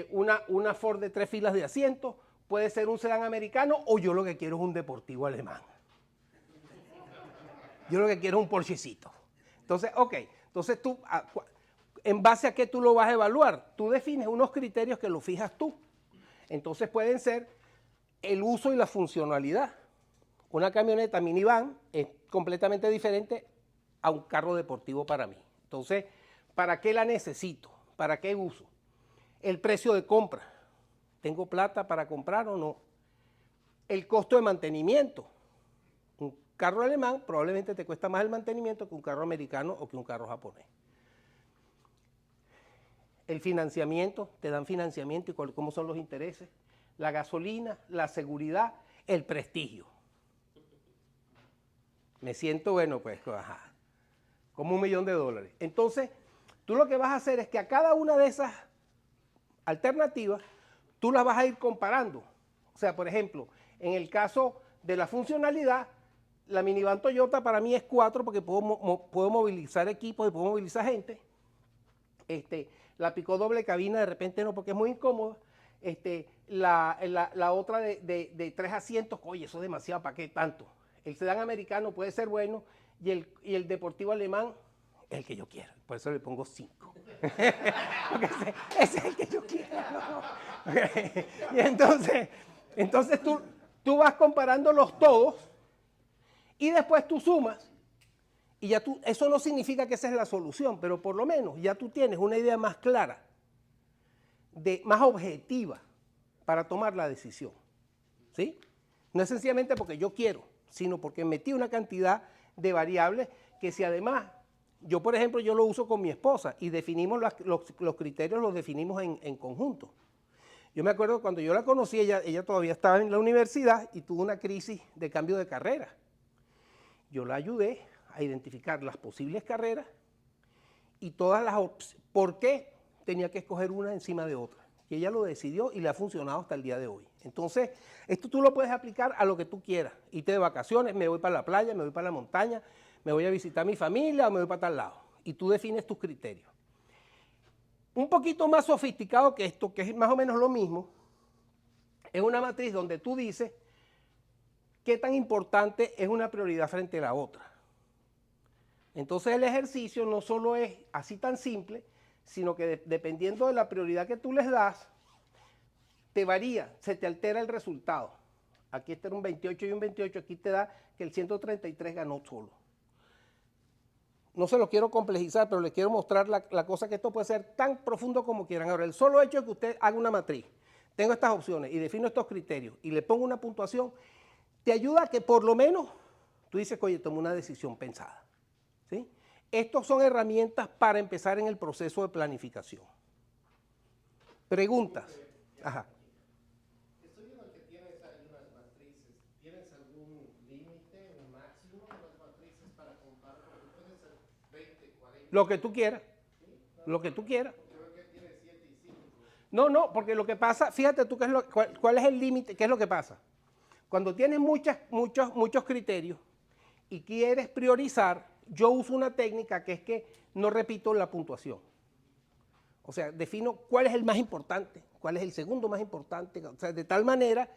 una Ford de 3 filas de asientos, puede ser un sedán americano, o yo lo que quiero es un deportivo alemán. Yo lo que quiero es un Porschecito. Entonces, entonces tú, ¿en base a qué tú lo vas a evaluar? Tú defines unos criterios que lo fijas tú. Entonces pueden ser el uso y la funcionalidad. Una camioneta minivan es completamente diferente a un carro deportivo para mí. Entonces, ¿para qué la necesito? ¿Para qué uso? El precio de compra. ¿Tengo plata para comprar o no? El costo de mantenimiento. Un carro alemán probablemente te cuesta más el mantenimiento que un carro americano o que un carro japonés. El financiamiento, te dan financiamiento y cómo son los intereses. La gasolina, la seguridad, el prestigio. Me siento, bueno, pues, como $1.000.000. Entonces, tú lo que vas a hacer es que a cada una de esas alternativas, tú las vas a ir comparando. O sea, por ejemplo, en el caso de la funcionalidad, la minivan Toyota para mí es 4 porque puedo movilizar equipos y puedo movilizar gente. La pick-up doble cabina de repente no, porque es muy incómoda. La otra de 3 asientos, oye, eso es demasiado, ¿para qué tanto? El sedán americano puede ser bueno, y el deportivo alemán es el que yo quiero, por eso le pongo 5. Porque ese es el que yo quiero. Y entonces tú vas comparándolos todos, y después tú sumas, y ya eso no significa que esa es la solución, pero por lo menos ya tú tienes una idea más clara, más objetiva, para tomar la decisión. ¿Sí? No es sencillamente porque yo quiero, sino porque metí una cantidad de variables que si además, yo por ejemplo, yo lo uso con mi esposa y definimos los criterios, los definimos en conjunto. Yo me acuerdo cuando yo la conocí, ella todavía estaba en la universidad y tuvo una crisis de cambio de carrera. Yo la ayudé a identificar las posibles carreras y todas las opciones. ¿Por qué tenía que escoger una encima de otra? Y ella lo decidió y le ha funcionado hasta el día de hoy. Entonces, esto tú lo puedes aplicar a lo que tú quieras. Irte de vacaciones, me voy para la playa, me voy para la montaña, me voy a visitar a mi familia o me voy para tal lado. Y tú defines tus criterios. Un poquito más sofisticado que esto, que es más o menos lo mismo, es una matriz donde tú dices qué tan importante es una prioridad frente a la otra. Entonces el ejercicio no solo es así tan simple, sino que dependiendo de la prioridad que tú les das, te varía, se te altera el resultado. Aquí este era un 28 y un 28, aquí te da que el 133 ganó solo. No se lo quiero complejizar, pero les quiero mostrar la cosa, que esto puede ser tan profundo como quieran. Ahora, el solo hecho de que usted haga una matriz, tengo estas opciones y defino estos criterios y le pongo una puntuación, te ayuda a que por lo menos tú dices, oye, tomé una decisión pensada. ¿Sí? Estos son herramientas para empezar en el proceso de planificación. Preguntas. Ajá. Estoy viendo que tienes ahí unas matrices. ¿Tienes algún límite, un máximo de las matrices para comparar? Porque puede ser 20, 40. Lo que tú quieras. Lo que tú quieras. Creo que tiene 7 y 5. No, porque lo que pasa, fíjate tú cuál es el límite, qué es lo que pasa. Cuando tienes muchos criterios y quieres priorizar, yo uso una técnica que es que no repito la puntuación. O sea, defino cuál es el más importante, cuál es el segundo más importante, o sea, de tal manera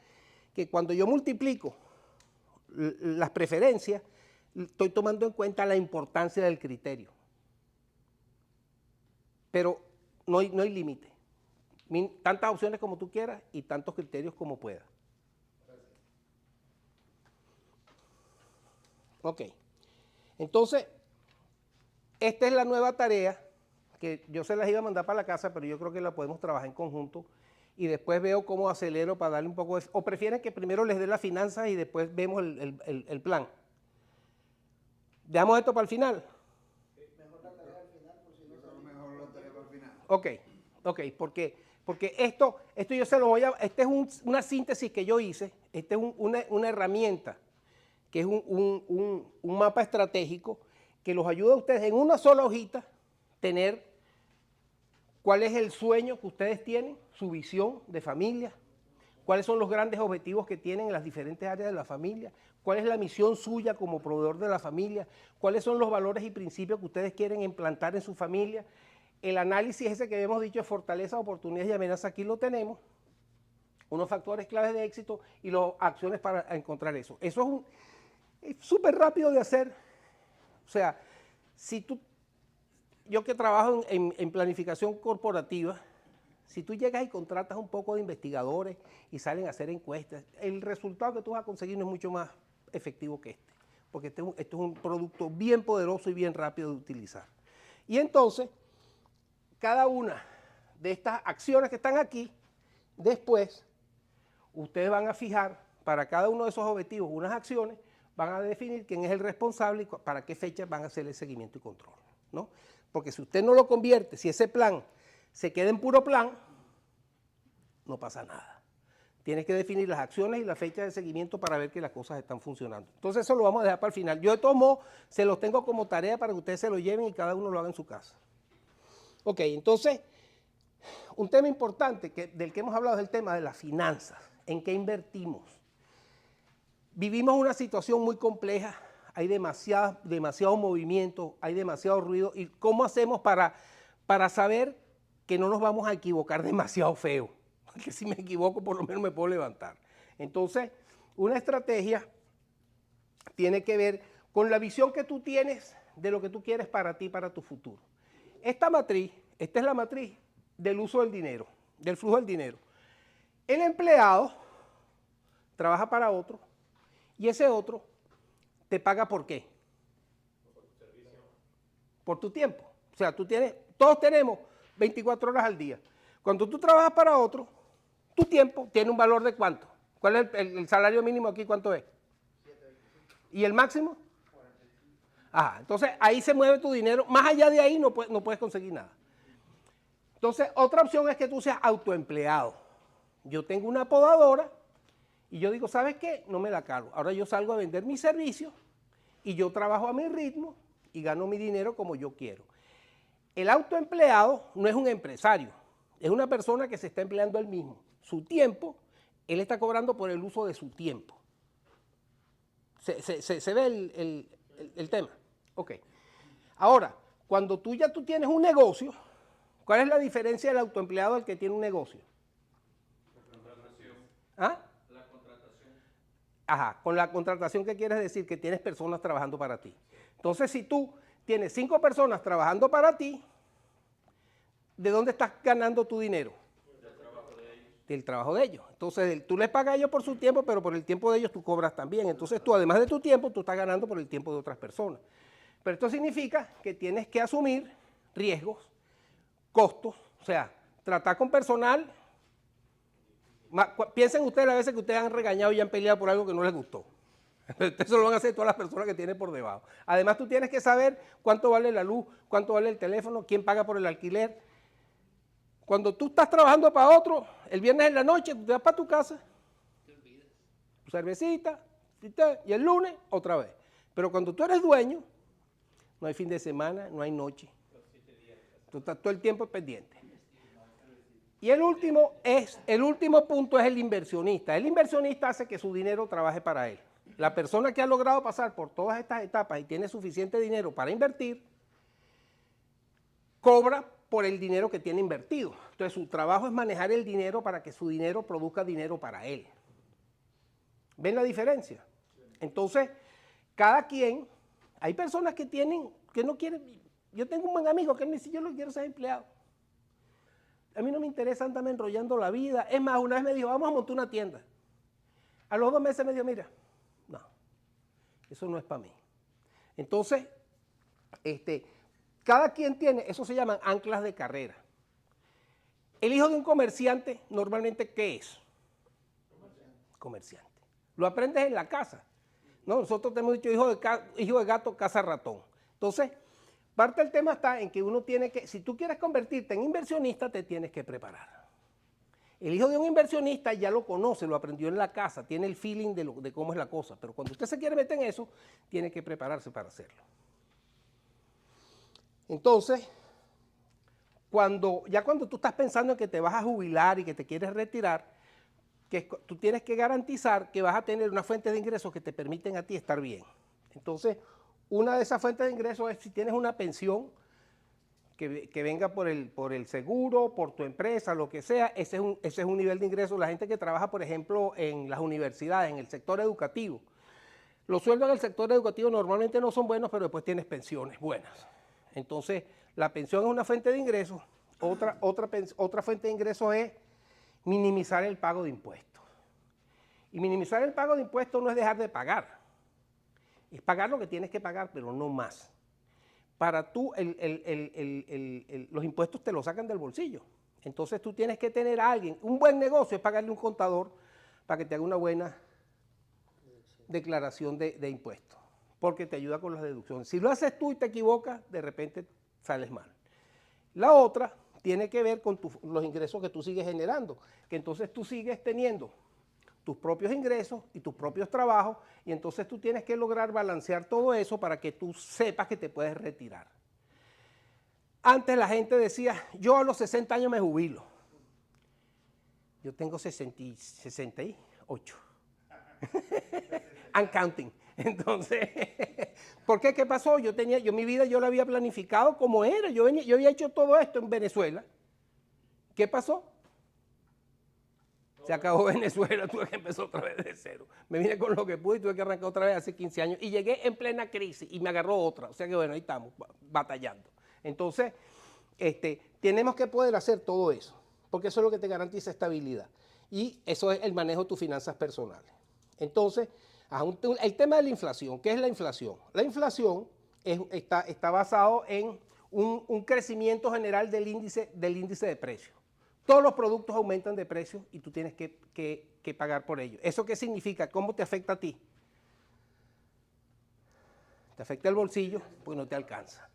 que cuando yo multiplico las preferencias, estoy tomando en cuenta la importancia del criterio. Pero no hay límite. Tantas opciones como tú quieras y tantos criterios como puedas. Ok. Entonces, esta es la nueva tarea que yo se las iba a mandar para la casa, pero yo creo que la podemos trabajar en conjunto y después veo cómo acelero para darle un poco de... ¿O prefieren que primero les dé las finanzas y después vemos el plan? ¿Dejamos esto para el final? Mejor la tarea al final, por si no Yo creo mejor la tarea para el final. Ok, porque esto yo se lo voy a... Esta es una síntesis que yo hice, esta es una herramienta, que es un mapa estratégico que los ayuda a ustedes en una sola hojita tener cuál es el sueño que ustedes tienen, su visión de familia, cuáles son los grandes objetivos que tienen en las diferentes áreas de la familia, cuál es la misión suya como proveedor de la familia, cuáles son los valores y principios que ustedes quieren implantar en su familia. El análisis ese que habíamos dicho de fortaleza, oportunidades y amenazas, aquí lo tenemos, unos factores claves de éxito y las acciones para encontrar eso. Eso es súper rápido de hacer. O sea, yo que trabajo en planificación corporativa, si tú llegas y contratas un poco de investigadores y salen a hacer encuestas, el resultado que tú vas a conseguir no es mucho más efectivo que este, porque esto es un producto bien poderoso y bien rápido de utilizar. Y entonces, cada una de estas acciones que están aquí, después, ustedes van a fijar para cada uno de esos objetivos unas acciones, van a definir quién es el responsable y para qué fecha van a hacer el seguimiento y control, ¿no? Porque si usted no lo convierte, si ese plan se queda en puro plan, no pasa nada. Tienes que definir las acciones y la fecha de seguimiento para ver que las cosas están funcionando. Entonces eso lo vamos a dejar para el final. Yo de todos modos se los tengo como tarea para que ustedes se lo lleven y cada uno lo haga en su casa. Ok, entonces, un tema importante del que hemos hablado es el tema de las finanzas. ¿En qué invertimos? Vivimos una situación muy compleja, hay demasiado movimiento, hay demasiado ruido. ¿Y cómo hacemos para saber que no nos vamos a equivocar demasiado feo? Que si me equivoco por lo menos me puedo levantar. Entonces, una estrategia tiene que ver con la visión que tú tienes de lo que tú quieres para ti, para tu futuro. Esta es la matriz del uso del dinero, del flujo del dinero. El empleado trabaja para otro y ese otro te paga ¿por qué? Por tu tiempo. O sea, todos tenemos 24 horas al día. Cuando tú trabajas para otro, tu tiempo tiene un valor de ¿cuánto? ¿Cuál es el salario mínimo aquí? ¿Cuánto es? 7.25. ¿Y el máximo? 45. Ajá, entonces ahí se mueve tu dinero. Más allá de ahí no puedes conseguir nada. Entonces, otra opción es que tú seas autoempleado. Yo tengo una podadora y yo digo, ¿sabes qué? No me la cargo. Ahora yo salgo a vender mis servicios y yo trabajo a mi ritmo y gano mi dinero como yo quiero. El autoempleado no es un empresario, es una persona que se está empleando él mismo. Su tiempo, él está cobrando por el uso de su tiempo. ¿Se ve el tema? Ok. Ahora, cuando tú tienes un negocio, ¿cuál es la diferencia del autoempleado al que tiene un negocio? La contratación. ¿Ah? La contratación. Ajá, con la contratación, ¿qué quieres decir? Que tienes personas trabajando para ti. Entonces, si tú tienes 5 personas trabajando para ti, ¿de dónde estás ganando tu dinero? Del trabajo de ellos. Del trabajo de ellos. Entonces, tú les pagas a ellos por su tiempo, pero por el tiempo de ellos tú cobras también. Entonces, tú, además de tu tiempo, tú estás ganando por el tiempo de otras personas. Pero esto significa que tienes que asumir riesgos, costos, o sea, tratar con personal. Piensen ustedes a veces que ustedes han regañado y han peleado por algo que no les gustó. Eso lo van a hacer todas las personas que tienen por debajo. Además, tú tienes que saber cuánto vale la luz, cuánto vale el teléfono, quién paga por el alquiler. Cuando tú estás trabajando para otro, el viernes en la noche, tú te vas para tu casa, tu cervecita, y el lunes otra vez. Pero cuando tú eres dueño, no hay fin de semana, no hay noche. Tú estás todo el tiempo pendiente. Y el último punto es el inversionista. El inversionista hace que su dinero trabaje para él. La persona que ha logrado pasar por todas estas etapas y tiene suficiente dinero para invertir, cobra por el dinero que tiene invertido. Entonces su trabajo es manejar el dinero para que su dinero produzca dinero para él. ¿Ven la diferencia? Entonces, cada quien, hay personas que no quieren. Yo tengo un buen amigo que me dice, yo no quiero ser empleado. A mí no me interesa andarme enrollando la vida. Es más, una vez me dijo, vamos a montar una tienda. A los 2 meses me dijo, mira, no, eso no es para mí. Entonces, cada quien tiene, eso se llaman anclas de carrera. El hijo de un comerciante, normalmente, ¿qué es? Comerciante. Lo aprendes en la casa. No, nosotros te hemos dicho hijo de gato, caza ratón. Entonces, parte del tema está en que uno tiene que, si tú quieres convertirte en inversionista, te tienes que preparar. El hijo de un inversionista ya lo conoce, lo aprendió en la casa, tiene el feeling de cómo es la cosa, pero cuando usted se quiere meter en eso, tiene que prepararse para hacerlo. Entonces, cuando tú estás pensando en que te vas a jubilar y que te quieres retirar, tú tienes que garantizar que vas a tener una fuente de ingresos que te permiten a ti estar bien. Entonces, una de esas fuentes de ingresos es si tienes una pensión que venga por el seguro, por tu empresa, lo que sea, ese es un nivel de ingreso. La gente que trabaja, por ejemplo, en las universidades, en el sector educativo, los sueldos en el sector educativo normalmente no son buenos, pero después tienes pensiones buenas. Entonces, la pensión es una fuente de ingresos. Otra fuente de ingresos es minimizar el pago de impuestos. Y minimizar el pago de impuestos no es dejar de pagar. Es pagar lo que tienes que pagar, pero no más. Para tú, los impuestos te los sacan del bolsillo. Entonces tú tienes que tener a alguien. Un buen negocio es pagarle un contador para que te haga una buena declaración de impuestos, porque te ayuda con las deducciones. Si lo haces tú y te equivocas, de repente sales mal. La otra tiene que ver con los ingresos que tú sigues generando, que entonces tú sigues teniendo tus propios ingresos y tus propios trabajos, y entonces tú tienes que lograr balancear todo eso para que tú sepas que te puedes retirar. Antes la gente decía, yo a los 60 años me jubilo. Yo tengo 68. I'm counting. Entonces, ¿por qué? ¿Qué pasó? Mi vida yo la había planificado como era. Yo había hecho todo esto en Venezuela. ¿Qué pasó? Se acabó Venezuela, tuve que empezar otra vez de cero. Me vine con lo que pude y tuve que arrancar otra vez hace 15 años. Y llegué en plena crisis y me agarró otra. O sea que bueno, ahí estamos, batallando. Entonces, tenemos que poder hacer todo eso, porque eso es lo que te garantiza estabilidad. Y eso es el manejo de tus finanzas personales. Entonces, el tema de la inflación, ¿qué es la inflación? La inflación está basado en un crecimiento general del índice de precios. Todos los productos aumentan de precio y tú tienes que pagar por ello. ¿Eso qué significa? ¿Cómo te afecta a ti? Te afecta el bolsillo, pues no te alcanza.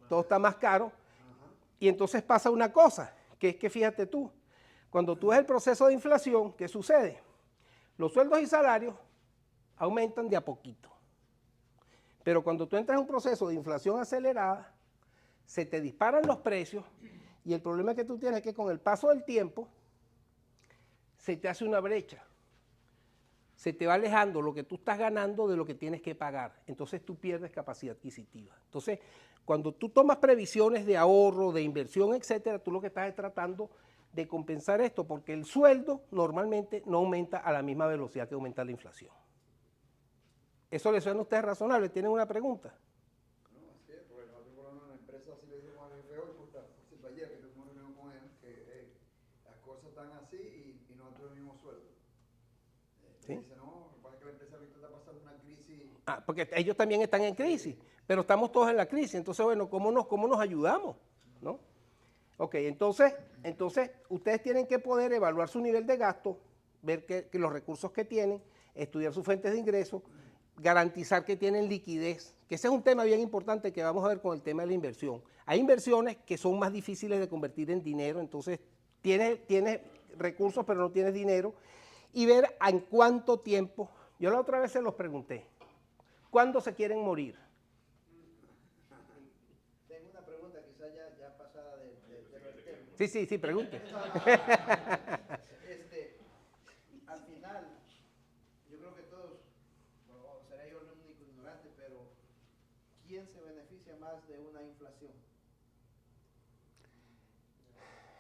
Todo está más caro y entonces pasa una cosa, que es que fíjate tú, cuando tú ves el proceso de inflación, ¿qué sucede? Los sueldos y salarios aumentan de a poquito, Pero cuando tú entras en un proceso de inflación acelerada, se te disparan los precios y el problema que tú tienes es que con el paso del tiempo se te hace una brecha. Se te va alejando lo que tú estás ganando de lo que tienes que pagar. Entonces tú pierdes capacidad adquisitiva. Entonces, cuando tú tomas previsiones de ahorro, de inversión, etcétera, tú lo que estás es tratando de compensar esto, porque el sueldo normalmente no aumenta a la misma velocidad que aumenta la inflación. ¿Eso le suena a ustedes razonable? ¿Tienen una pregunta? No, así es, porque nosotros por lo menos en la empresa así le decimos a mi feo, por cierto, ayer que tuvimos una reunión con él, que las cosas están así y nosotros el mismo sueldo. ¿Sí? Dice, no, lo que pasa es que la empresa ahorita está pasando una crisis. Ah, porque ellos también están en crisis, pero estamos todos en la crisis. Entonces, bueno, ¿cómo nos ayudamos? ¿No? Ok, entonces ustedes tienen que poder evaluar su nivel de gasto, ver que los recursos que tienen, estudiar sus fuentes de ingresos, garantizar que tienen liquidez, que ese es un tema bien importante que vamos a ver con el tema de la inversión. Hay inversiones que son más difíciles de convertir en dinero, entonces tienes recursos pero no tienes dinero, y ver en cuánto tiempo. Yo la otra vez se los pregunté, ¿cuándo se quieren morir? Tengo una pregunta quizás ya pasada del tema. Sí, pregunte. Al final, yo creo que todos, o seré yo el único ignorante, pero ¿quién se beneficia más de una inflación?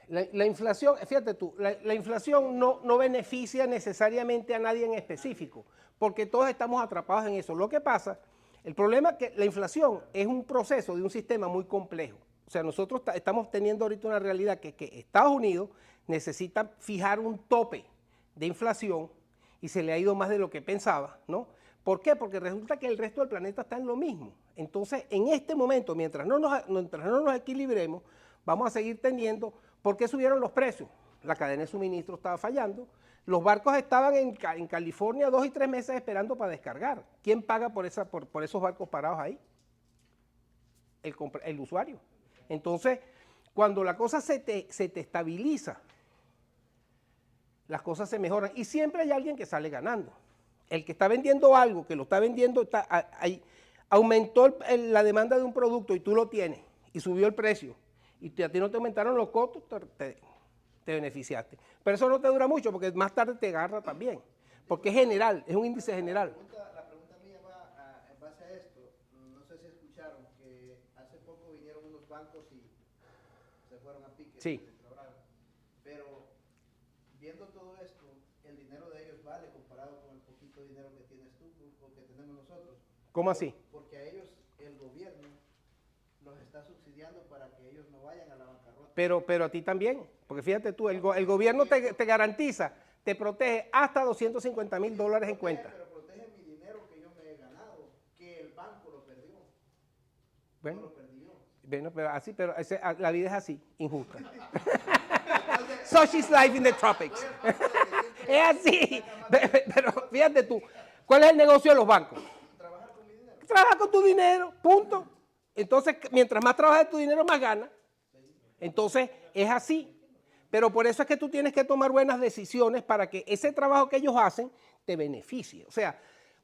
La inflación, fíjate tú, la inflación no beneficia necesariamente a nadie en específico, porque todos estamos atrapados en eso. Lo que pasa, el problema es que la inflación es un proceso de un sistema muy complejo. O sea, nosotros estamos teniendo ahorita una realidad que Estados Unidos necesita fijar un tope de inflación y se le ha ido más de lo que pensaba, ¿no? ¿Por qué? Porque resulta que el resto del planeta está en lo mismo. Entonces, en este momento, mientras no nos equilibremos, vamos a seguir teniendo. ¿Por qué subieron los precios? La cadena de suministro estaba fallando. Los barcos estaban en California 2 y 3 meses esperando para descargar. ¿Quién paga por esos barcos parados ahí? El usuario. Entonces, cuando la cosa se te estabiliza, las cosas se mejoran y siempre hay alguien que sale ganando. El que está vendiendo algo, que lo está vendiendo, aumentó la demanda de un producto y tú lo tienes y subió el precio y a ti no te aumentaron los costos, te beneficiaste. Pero eso no te dura mucho porque más tarde te agarra también, porque es general, es un índice general. La pregunta mía va en base a esto. No sé si escucharon que hace poco vinieron unos bancos y se fueron a pique. Sí. Pero viendo todo esto, el dinero de ellos vale comparado con el poquito dinero que tienes tú o que tenemos nosotros. ¿Cómo así? Porque a ellos el gobierno los está subsidiando para que ellos no vayan a la bancarrota. Pero a ti también, porque fíjate tú, el gobierno te garantiza, te protege hasta $250,000 en cuenta. Pero protege mi dinero que yo me he ganado, que el banco lo perdió. Bueno, No lo perdió. Bueno, pero la vida es así, injusta. Such is life in the tropics. Es así. Pero fíjate tú, ¿cuál es el negocio de los bancos? Trabajar con mi dinero. Trabaja con tu dinero, punto. Entonces, mientras más trabajas de tu dinero, más ganas. Entonces, es así. Pero por eso es que tú tienes que tomar buenas decisiones para que ese trabajo que ellos hacen te beneficie. O sea,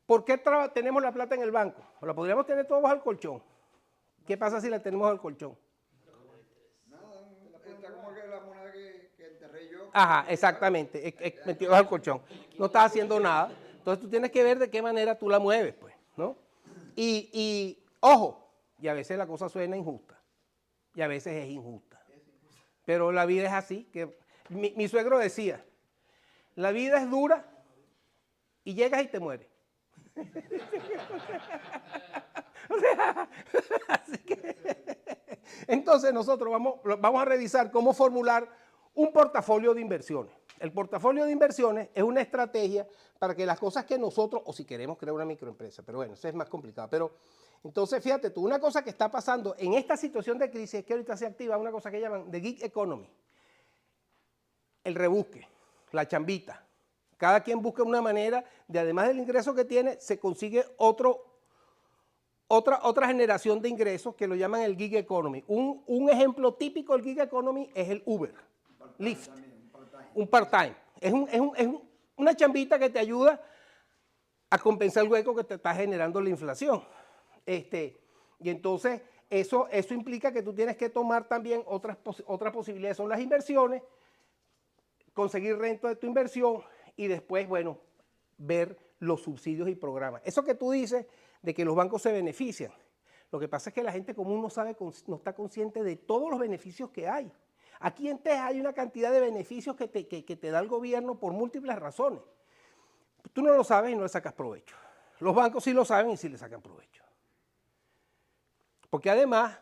¿por qué tenemos la plata en el banco? ¿O la podríamos tener todos bajo el colchón? ¿Qué pasa si la tenemos bajo el colchón? Nada, está como que la moneda que enterré yo. Ajá, exactamente, metido bajo el colchón. No estás haciendo nada. Entonces tú tienes que ver de qué manera tú la mueves, pues, ¿no? Y ojo, y a veces la cosa suena injusta, y a veces es injusta. Pero la vida es así, que mi suegro decía, la vida es dura y llegas y te mueres. O sea, así que, entonces nosotros vamos a revisar cómo formular un portafolio de inversiones. El portafolio de inversiones es una estrategia para que las cosas que nosotros, o si queremos crear una microempresa, pero bueno, eso es más complicado. Pero entonces, fíjate tú, una cosa que está pasando en esta situación de crisis es que ahorita se activa una cosa que llaman the gig economy. El rebusque, la chambita. Cada quien busca una manera de, además del ingreso que tiene, se consigue otra generación de ingresos que lo llaman el gig economy. Un ejemplo típico del gig economy es el Uber, Lyft, un part-time. Es una chambita que te ayuda a compensar el hueco que te está generando la inflación. Y entonces eso implica que tú tienes que tomar también otras posibilidades, son las inversiones, conseguir renta de tu inversión y después, bueno, ver los subsidios y programas. Eso que tú dices de que los bancos se benefician, lo que pasa es que la gente común no está consciente de todos los beneficios que hay. Aquí en Texas hay una cantidad de beneficios que te da el gobierno por múltiples razones. Tú no lo sabes y no le sacas provecho. Los bancos sí lo saben y sí le sacan provecho. Porque además,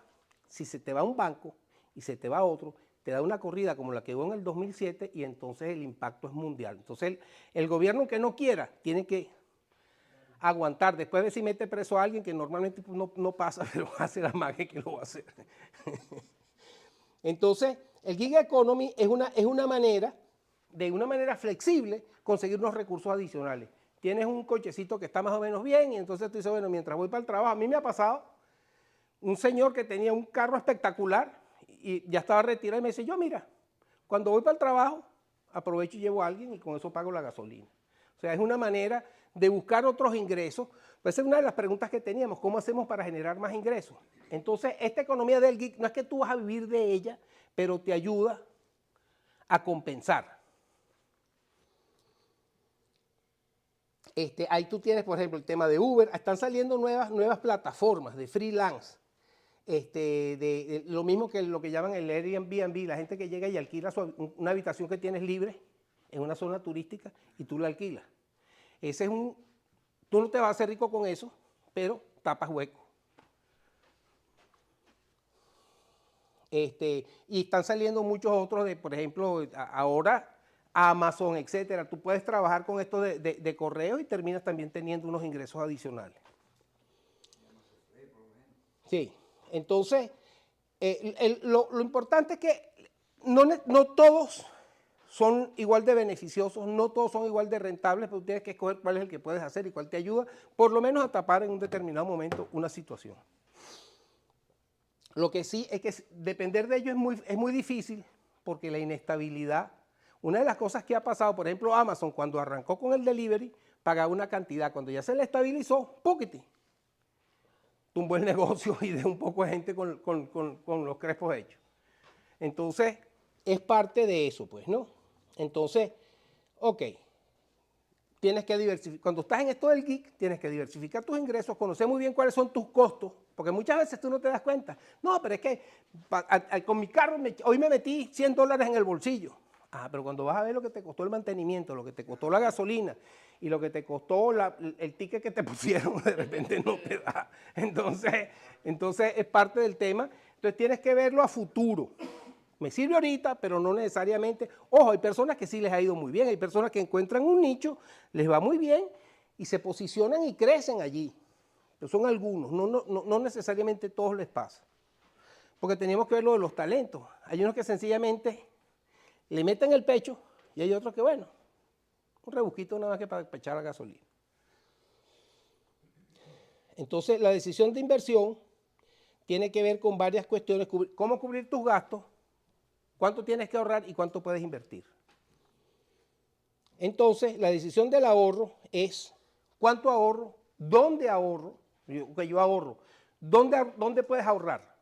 si se te va un banco y se te va otro, te da una corrida como la que hubo en el 2007 y entonces el impacto es mundial. Entonces el gobierno que no quiera tiene que aguantar. Después de si mete preso a alguien que normalmente no pasa, pero va a ser la magia que lo va a hacer. Entonces, el gig economy es una manera, de una manera flexible, conseguir unos recursos adicionales. Tienes un cochecito que está más o menos bien y entonces tú dices, bueno, mientras voy para el trabajo, a mí me ha pasado un señor que tenía un carro espectacular y ya estaba retirado y me dice, yo mira, cuando voy para el trabajo, aprovecho y llevo a alguien y con eso pago la gasolina. O sea, es una manera de buscar otros ingresos. Pues esa es una de las preguntas que teníamos, ¿cómo hacemos para generar más ingresos? Entonces, esta economía del gig no es que tú vas a vivir de ella, pero te ayuda a compensar. Ahí tú tienes, por ejemplo, el tema de Uber. Están saliendo nuevas plataformas de freelance. Lo mismo que lo que llaman el Airbnb, la gente que llega y alquila una habitación que tienes libre en una zona turística y tú la alquilas. Tú no te vas a hacer rico con eso, pero tapas hueco. Y están saliendo muchos otros, por ejemplo, ahora Amazon, etcétera. Tú puedes trabajar con esto de correo y terminas también teniendo unos ingresos adicionales. Sí, entonces, lo importante es que no todos son igual de beneficiosos, no todos son igual de rentables, pero tú tienes que escoger cuál es el que puedes hacer y cuál te ayuda, por lo menos a tapar en un determinado momento una situación. Lo que sí es que depender de ello es muy difícil porque la inestabilidad, una de las cosas que ha pasado, por ejemplo, Amazon cuando arrancó con el delivery, pagaba una cantidad, cuando ya se le estabilizó, ¡púquete! Tumbó el negocio y dejó un poco de gente con los crespos hechos. Entonces, es parte de eso, pues, ¿no? Entonces, ok, tienes que diversificar. Cuando estás en esto del geek, tienes que diversificar tus ingresos, conocer muy bien cuáles son tus costos, porque muchas veces tú no te das cuenta. No, pero es que con mi carro hoy me metí $100 en el bolsillo. Ah, pero cuando vas a ver lo que te costó el mantenimiento, lo que te costó la gasolina y lo que te costó el ticket que te pusieron, de repente no te da. Entonces es parte del tema. Entonces tienes que verlo a futuro. Me sirve ahorita, pero no necesariamente. Ojo, hay personas que sí les ha ido muy bien, hay personas que encuentran un nicho, les va muy bien y se posicionan y crecen allí. Pero son algunos, no necesariamente todos les pasa. Porque tenemos que ver lo de los talentos. Hay unos que sencillamente le meten el pecho y hay otros que, bueno, un rebusquito nada más que para echar la gasolina. Entonces, la decisión de inversión tiene que ver con varias cuestiones, cómo cubrir tus gastos, cuánto tienes que ahorrar y cuánto puedes invertir. Entonces, la decisión del ahorro es cuánto ahorro, dónde ahorro, yo ahorro, dónde puedes ahorrar.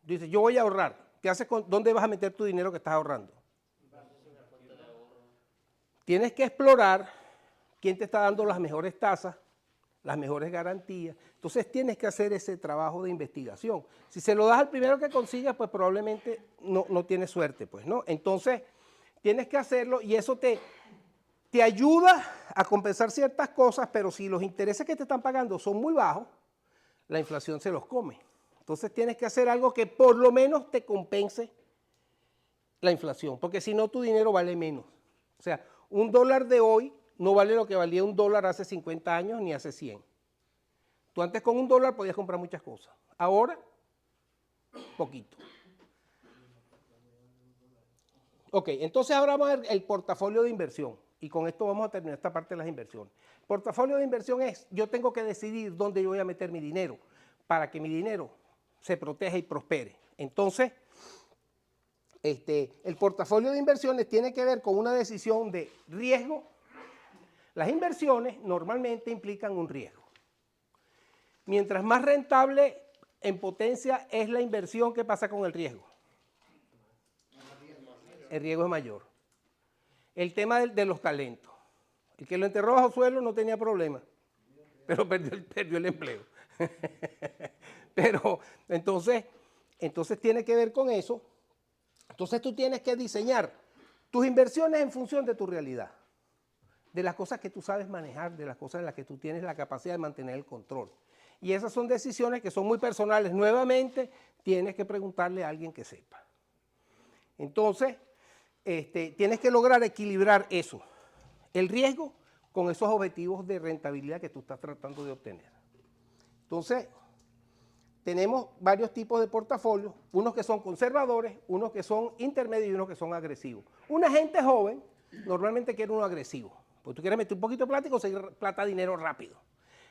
Dices, yo voy a ahorrar. ¿Qué haces dónde vas a meter tu dinero que estás ahorrando? Tienes que explorar quién te está dando las mejores tasas, las mejores garantías. Entonces tienes que hacer ese trabajo de investigación. Si se lo das al primero que consigas, pues probablemente no tienes suerte, pues, ¿no? Entonces tienes que hacerlo y eso te ayuda a compensar ciertas cosas, pero si los intereses que te están pagando son muy bajos, la inflación se los come. Entonces tienes que hacer algo que por lo menos te compense la inflación, porque si no tu dinero vale menos. O sea, $1 de hoy no vale lo que valía $1 hace 50 años ni hace 100. Tú antes con $1 podías comprar muchas cosas. Ahora, poquito. Ok, entonces ahora vamos a ver el portafolio de inversión. Y con esto vamos a terminar esta parte de las inversiones. Portafolio de inversión es, yo tengo que decidir dónde yo voy a meter mi dinero para que mi dinero se proteja y prospere. Entonces, el portafolio de inversiones tiene que ver con una decisión de riesgo. Las inversiones normalmente implican un riesgo. mientras más rentable en potencia es la inversión, ¿qué pasa con el riesgo? El riesgo es mayor. El tema de los talentos. El que lo enterró bajo suelo no tenía problema, pero perdió el empleo. Pero entonces tiene que ver con eso. Entonces tú tienes que diseñar tus inversiones en función de tu realidad, de las cosas que tú sabes manejar, de las cosas en las que tú tienes la capacidad de mantener el control. Y esas son decisiones que son muy personales. Nuevamente, tienes que preguntarle a alguien que sepa. Entonces, tienes que lograr equilibrar eso, el riesgo con esos objetivos de rentabilidad que tú estás tratando de obtener. Entonces, tenemos varios tipos de portafolios, unos que son conservadores, unos que son intermedios y unos que son agresivos. Una gente joven normalmente quiere uno agresivo, porque tú quieres meter un poquito de plata y conseguir plata, dinero rápido.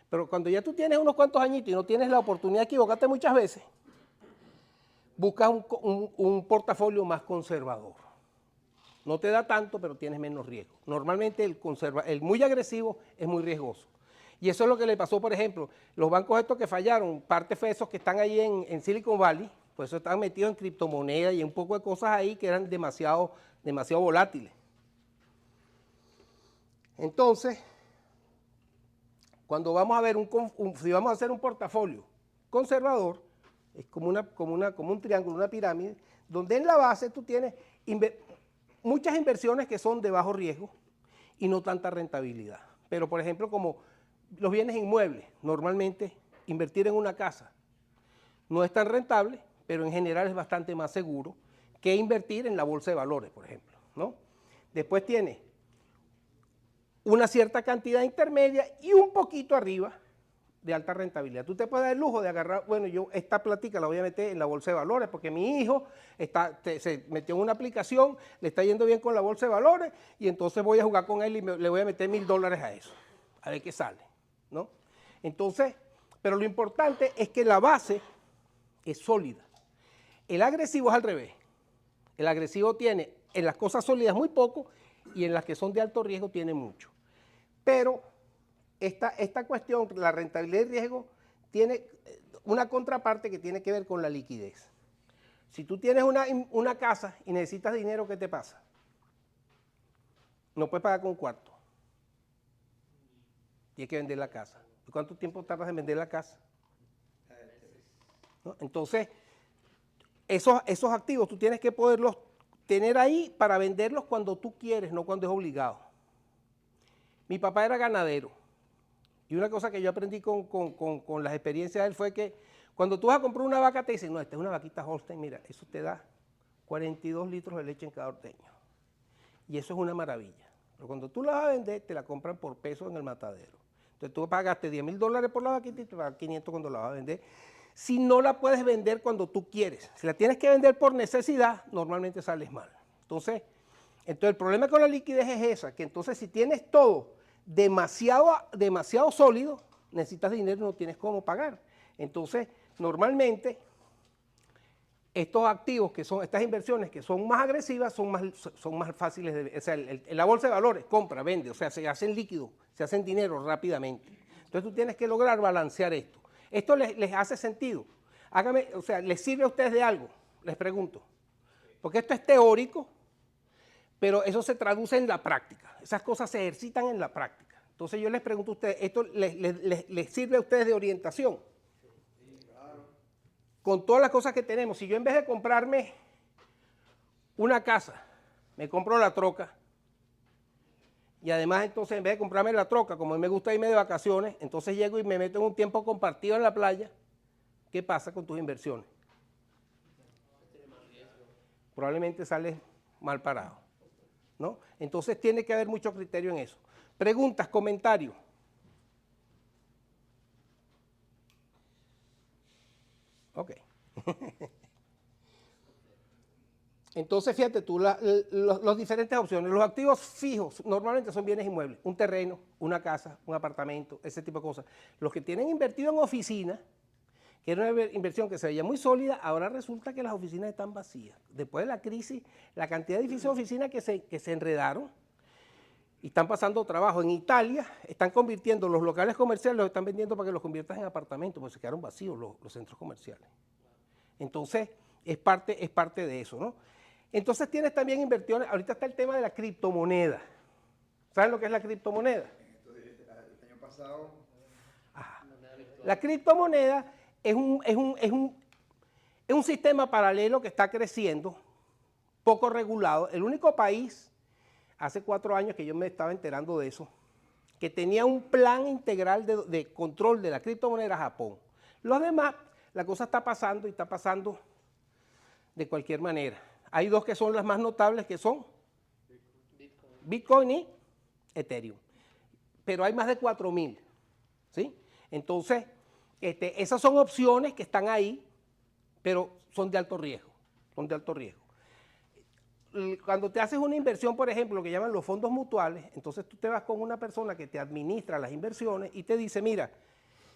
Pero cuando ya tú tienes unos cuantos añitos y no tienes la oportunidad de equivocarte muchas veces, buscas un portafolio más conservador. No te da tanto, pero tienes menos riesgo. Normalmente el muy agresivo es muy riesgoso. Y eso es lo que le pasó, por ejemplo, los bancos estos que fallaron, parte fue esos que están ahí en Silicon Valley, pues eso están metidos en criptomonedas y un poco de cosas ahí que eran demasiado volátiles. Entonces, cuando vamos a ver si vamos a hacer un portafolio conservador, es como un triángulo, una pirámide, donde en la base tú tienes muchas inversiones que son de bajo riesgo y no tanta rentabilidad. Pero, por ejemplo, como los bienes inmuebles, normalmente invertir en una casa no es tan rentable, pero en general es bastante más seguro que invertir en la bolsa de valores, por ejemplo, ¿no? Después tiene una cierta cantidad intermedia y un poquito arriba de alta rentabilidad. Tú te puedes dar el lujo de agarrar, bueno, yo esta plática la voy a meter en la bolsa de valores porque mi hijo se metió en una aplicación, le está yendo bien con la bolsa de valores y entonces voy a jugar con él y le voy a meter $1000 a eso, a ver qué sale, ¿no? Entonces, pero lo importante es que la base es sólida. El agresivo es al revés. El agresivo tiene en las cosas sólidas muy poco y en las que son de alto riesgo tiene mucho. Pero esta cuestión, la rentabilidad y riesgo, tiene una contraparte que tiene que ver con la liquidez. Si tú tienes una casa y necesitas dinero, ¿qué te pasa? No puedes pagar con un cuarto. Tienes que vender la casa. ¿Cuánto tiempo tardas en vender la casa? ¿No? Entonces, esos activos tú tienes que poderlos tener ahí para venderlos cuando tú quieres, no cuando es obligado. Mi papá era ganadero. Y una cosa que yo aprendí con las experiencias de él fue que cuando tú vas a comprar una vaca te dicen, no, esta es una vaquita Holstein, mira, eso te da 42 litros de leche en cada ordeño. Y eso es una maravilla. Pero cuando tú la vas a vender, te la compran por peso en el matadero. Entonces tú pagaste $10,000 por la vaquita y te pagas 500 cuando la vas a vender. Si no la puedes vender cuando tú quieres, si la tienes que vender por necesidad, normalmente sales mal. Entonces el problema con la liquidez es esa, que entonces si tienes todo demasiado sólido, necesitas dinero y no tienes cómo pagar. Entonces, normalmente, estos activos, que son estas inversiones que son más agresivas, son más fáciles de, o sea, la bolsa de valores, compra, vende, o sea, se hacen líquidos, se hacen dinero rápidamente. Entonces tú tienes que lograr balancear esto. ¿Esto les hace sentido? O sea, ¿les sirve a ustedes de algo? Les pregunto. Porque esto es teórico, pero eso se traduce en la práctica. Esas cosas se ejercitan en la práctica. Entonces yo les pregunto a ustedes, ¿esto les sirve a ustedes de orientación? Sí, claro. Con todas las cosas que tenemos, si yo en vez de comprarme una casa, me compro la troca, y además entonces en vez de comprarme la troca, como a mí me gusta irme de vacaciones, entonces llego y me meto en un tiempo compartido en la playa, ¿qué pasa con tus inversiones? Probablemente sales mal parado, ¿no? Entonces tiene que haber mucho criterio en eso. Preguntas, comentarios. Ok. Entonces, fíjate tú, las diferentes opciones. Los activos fijos normalmente son bienes inmuebles, un terreno, una casa, un apartamento, ese tipo de cosas. Los que tienen invertido en oficinas, que era una inversión que se veía muy sólida, ahora resulta que las oficinas están vacías. Después de la crisis, la cantidad de edificios de oficinas que se enredaron, y están pasando trabajo. En Italia están convirtiendo los locales comerciales, los están vendiendo para que los conviertas en apartamentos, porque se quedaron vacíos los centros comerciales. Entonces, es parte de eso, ¿no? Entonces tienes también inversiones, ahorita está el tema de la criptomoneda. ¿Saben lo que es la criptomoneda? El año pasado. La criptomoneda es un sistema paralelo que está creciendo, poco regulado. El único país, hace 4 años que yo me estaba enterando de eso, que tenía un plan integral de control de la criptomoneda era Japón. Los demás, la cosa está pasando y está pasando de cualquier manera. Hay 2 que son las más notables, que son Bitcoin y Ethereum. Pero hay más de 4.000, ¿sí? Entonces, esas son opciones que están ahí, pero son de alto riesgo, Cuando te haces una inversión, por ejemplo, lo que llaman los fondos mutuales, entonces tú te vas con una persona que te administra las inversiones y te dice, mira,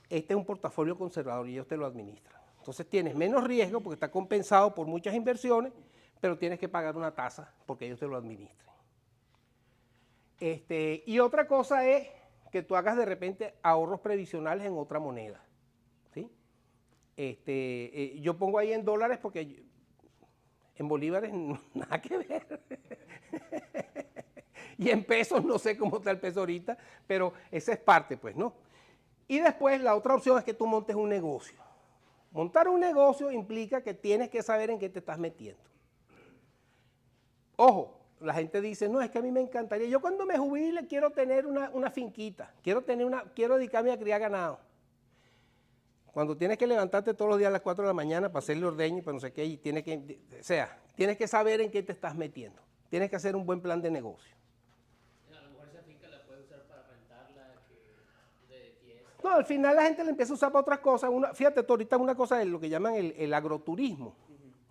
este es un portafolio conservador y ellos te lo administran. Entonces tienes menos riesgo porque está compensado por muchas inversiones, pero tienes que pagar una tasa porque ellos te lo administran. Y otra cosa es que tú hagas de repente ahorros previsionales en otra moneda, ¿sí? Yo pongo ahí en dólares porque en bolívares nada que ver. Y en pesos no sé cómo está el peso ahorita, pero esa es parte, pues, ¿no? Y después la otra opción es que tú montes un negocio. Montar un negocio implica que tienes que saber en qué te estás metiendo. Ojo, la gente dice, no, es que a mí me encantaría, yo cuando me jubile quiero tener una finquita, quiero dedicarme a criar ganado. Cuando tienes que levantarte todos los días a las 4 de la mañana para hacerle ordeño y para no sé qué, y tienes que saber en qué te estás metiendo. Tienes que hacer un buen plan de negocio. A lo mejor esa finca la puedes usar para rentarla, de fiesta. No, al final la gente la empieza a usar para otras cosas. Fíjate, tú ahorita una cosa es lo que llaman el agroturismo.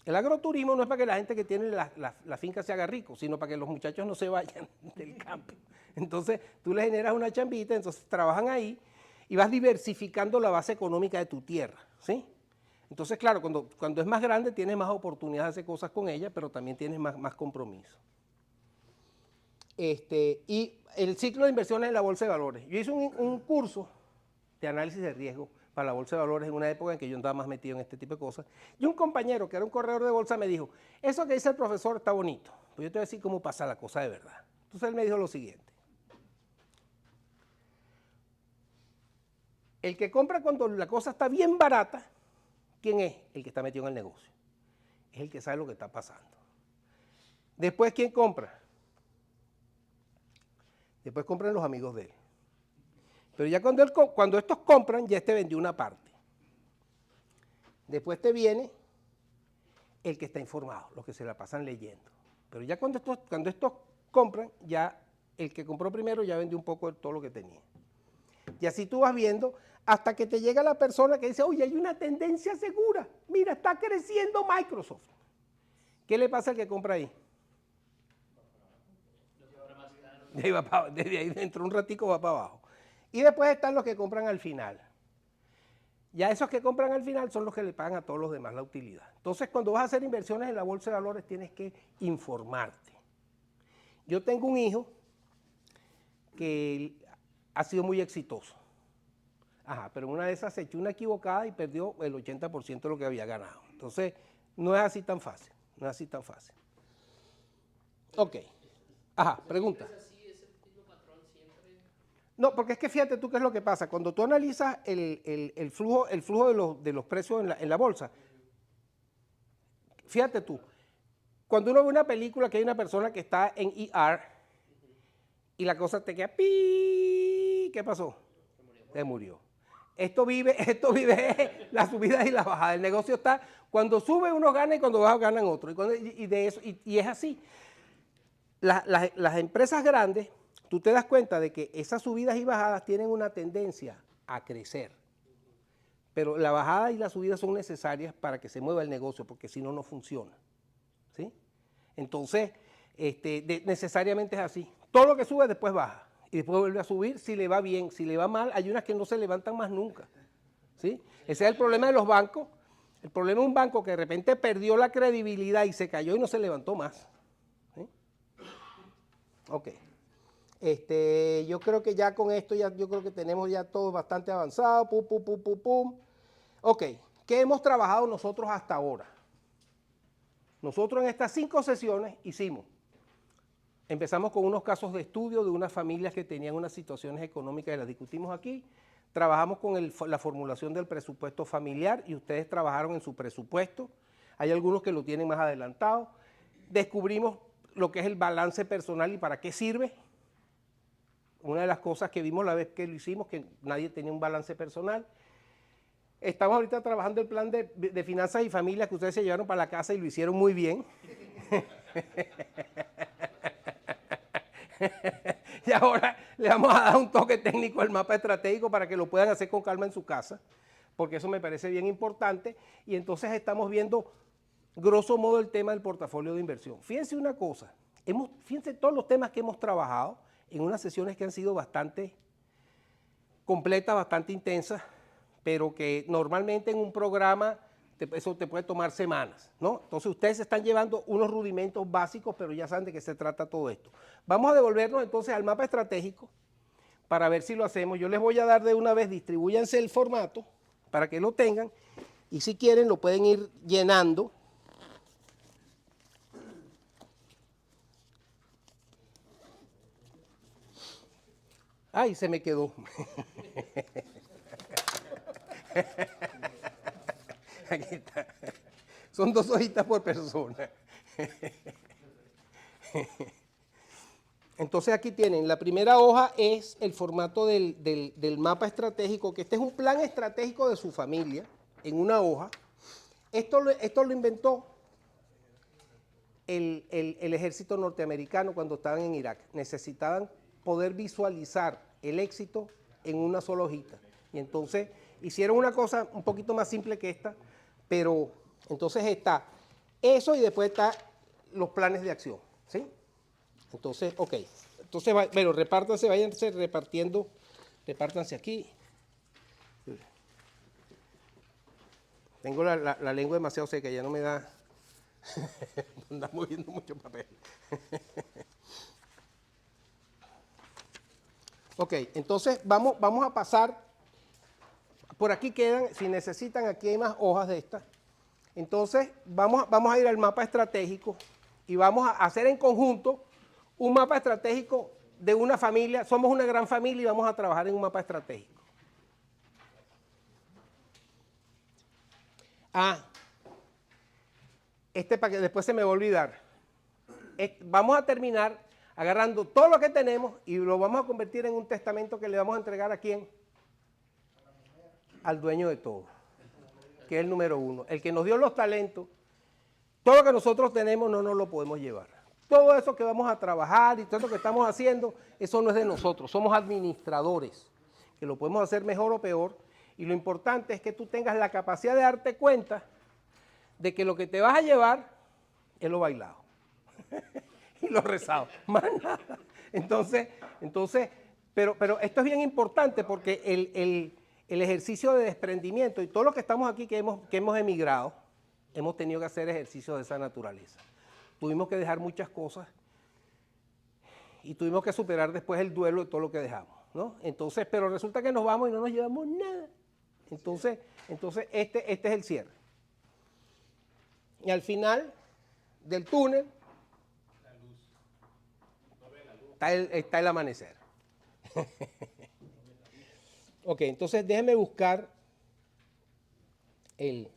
El agroturismo no es para que la gente que tiene la finca se haga rico, sino para que los muchachos no se vayan del campo. Entonces, tú les generas una chambita, entonces trabajan ahí y vas diversificando la base económica de tu tierra, ¿sí? Entonces, claro, cuando es más grande tienes más oportunidades de hacer cosas con ella, pero también tienes más compromiso. Y el ciclo de inversiones en la bolsa de valores. Yo hice un curso de análisis de riesgo para la bolsa de valores en una época en que yo andaba más metido en este tipo de cosas. Y un compañero que era un corredor de bolsa me dijo, eso que dice el profesor está bonito, pues yo te voy a decir cómo pasa la cosa de verdad. Entonces él me dijo lo siguiente. El que compra cuando la cosa está bien barata, ¿quién es? El que está metido en el negocio. Es el que sabe lo que está pasando. Después, ¿quién compra? Después compran los amigos de él. Pero ya cuando estos compran, ya vendió una parte. Después te viene el que está informado, los que se la pasan leyendo. Pero ya cuando estos compran, ya el que compró primero ya vendió un poco de todo lo que tenía. Y así tú vas viendo hasta que te llega la persona que dice, oye, hay una tendencia segura. Mira, está creciendo Microsoft. ¿Qué le pasa al que compra ahí? Desde ahí dentro un ratico va para abajo. Y después están los que compran al final. Ya esos que compran al final son los que le pagan a todos los demás la utilidad. Entonces, cuando vas a hacer inversiones en la bolsa de valores, tienes que informarte. Yo tengo un hijo que ha sido muy exitoso. Pero en una de esas se echó una equivocada y perdió el 80% de lo que había ganado. Entonces, no es así tan fácil. No es así tan fácil. Ok. Pregunta. No, porque es que fíjate tú qué es lo que pasa. Cuando tú analizas el flujo de los precios en la bolsa, fíjate tú, cuando uno ve una película que hay una persona que está en ER y la cosa te queda pi, ¿qué pasó? Se murió. Esto vive las subidas y las bajadas. El negocio está, cuando sube uno gana y cuando baja ganan otros. Y es así. Las empresas grandes, tú te das cuenta de que esas subidas y bajadas tienen una tendencia a crecer. Pero la bajada y la subida son necesarias para que se mueva el negocio, porque si no, no funciona. ¿Sí? Entonces, necesariamente es así. Todo lo que sube después baja. Y después vuelve a subir si le va bien. Si le va mal, hay unas que no se levantan más nunca. ¿Sí? Ese es el problema de los bancos. El problema de un banco que de repente perdió la credibilidad y se cayó y no se levantó más. ¿Sí? Ok. Yo creo que ya con esto, yo creo que tenemos ya todo bastante avanzado. Pum, pum, pum, pum, pum. Ok, ¿qué hemos trabajado nosotros hasta ahora? Nosotros en estas 5 sesiones empezamos con unos casos de estudio de unas familias que tenían unas situaciones económicas y las discutimos aquí. Trabajamos con la formulación del presupuesto familiar y ustedes trabajaron en su presupuesto. Hay algunos que lo tienen más adelantado. Descubrimos lo que es el balance personal y para qué sirve. Una de las cosas que vimos la vez que lo hicimos, que nadie tenía un balance personal. Estamos ahorita trabajando el plan de finanzas y familias que ustedes se llevaron para la casa y lo hicieron muy bien. Y ahora le vamos a dar un toque técnico al mapa estratégico para que lo puedan hacer con calma en su casa, porque eso me parece bien importante. Y entonces estamos viendo, grosso modo, el tema del portafolio de inversión. Fíjense una cosa, fíjense todos los temas que hemos trabajado en unas sesiones que han sido bastante completas, bastante intensas, pero que normalmente en un programa eso te puede tomar semanas, ¿no? Entonces ustedes están llevando unos rudimentos básicos, pero ya saben de qué se trata todo esto. Vamos a devolvernos entonces al mapa estratégico para ver si lo hacemos. Yo les voy a dar de una vez, distribúyanse el formato para que lo tengan y si quieren lo pueden ir llenando. Ay, se me quedó. Aquí está. Son 2 hojitas por persona. Entonces aquí tienen, la primera hoja es el formato del mapa estratégico, que este es un plan estratégico de su familia, en una hoja. Esto lo inventó el ejército norteamericano cuando estaban en Irak. Necesitaban poder visualizar el éxito en una sola hojita. Y entonces hicieron una cosa un poquito más simple que esta, pero entonces está eso y después está los planes de acción, ¿sí? Entonces, ok. Entonces, bueno, repártanse, váyanse repartiendo, repártanse aquí. Tengo la lengua demasiado seca, ya no me da, anda moviendo mucho papel. Ok, entonces vamos a pasar, por aquí quedan, si necesitan, aquí hay más hojas de estas. Entonces vamos a ir al mapa estratégico y vamos a hacer en conjunto un mapa estratégico de una familia. Somos una gran familia y vamos a trabajar en un mapa estratégico. Para que después se me va a olvidar. Vamos a terminar agarrando todo lo que tenemos y lo vamos a convertir en un testamento que le vamos a entregar ¿a quién? Al dueño de todo, que es el número 1, el que nos dio los talentos. Todo lo que nosotros tenemos no nos lo podemos llevar. Todo eso que vamos a trabajar y todo lo que estamos haciendo, eso no es de nosotros, somos administradores, que lo podemos hacer mejor o peor, y lo importante es que tú tengas la capacidad de darte cuenta de que lo que te vas a llevar es lo bailado y lo rezado, más nada. Entonces, pero esto es bien importante porque el ejercicio de desprendimiento y todo lo que estamos aquí que hemos emigrado, hemos tenido que hacer ejercicios de esa naturaleza. Tuvimos que dejar muchas cosas y tuvimos que superar después el duelo de todo lo que dejamos, ¿no? Entonces, pero resulta que nos vamos y no nos llevamos nada. Entonces este es el cierre. Y al final del túnel está el amanecer. Ok, entonces déjenme buscar el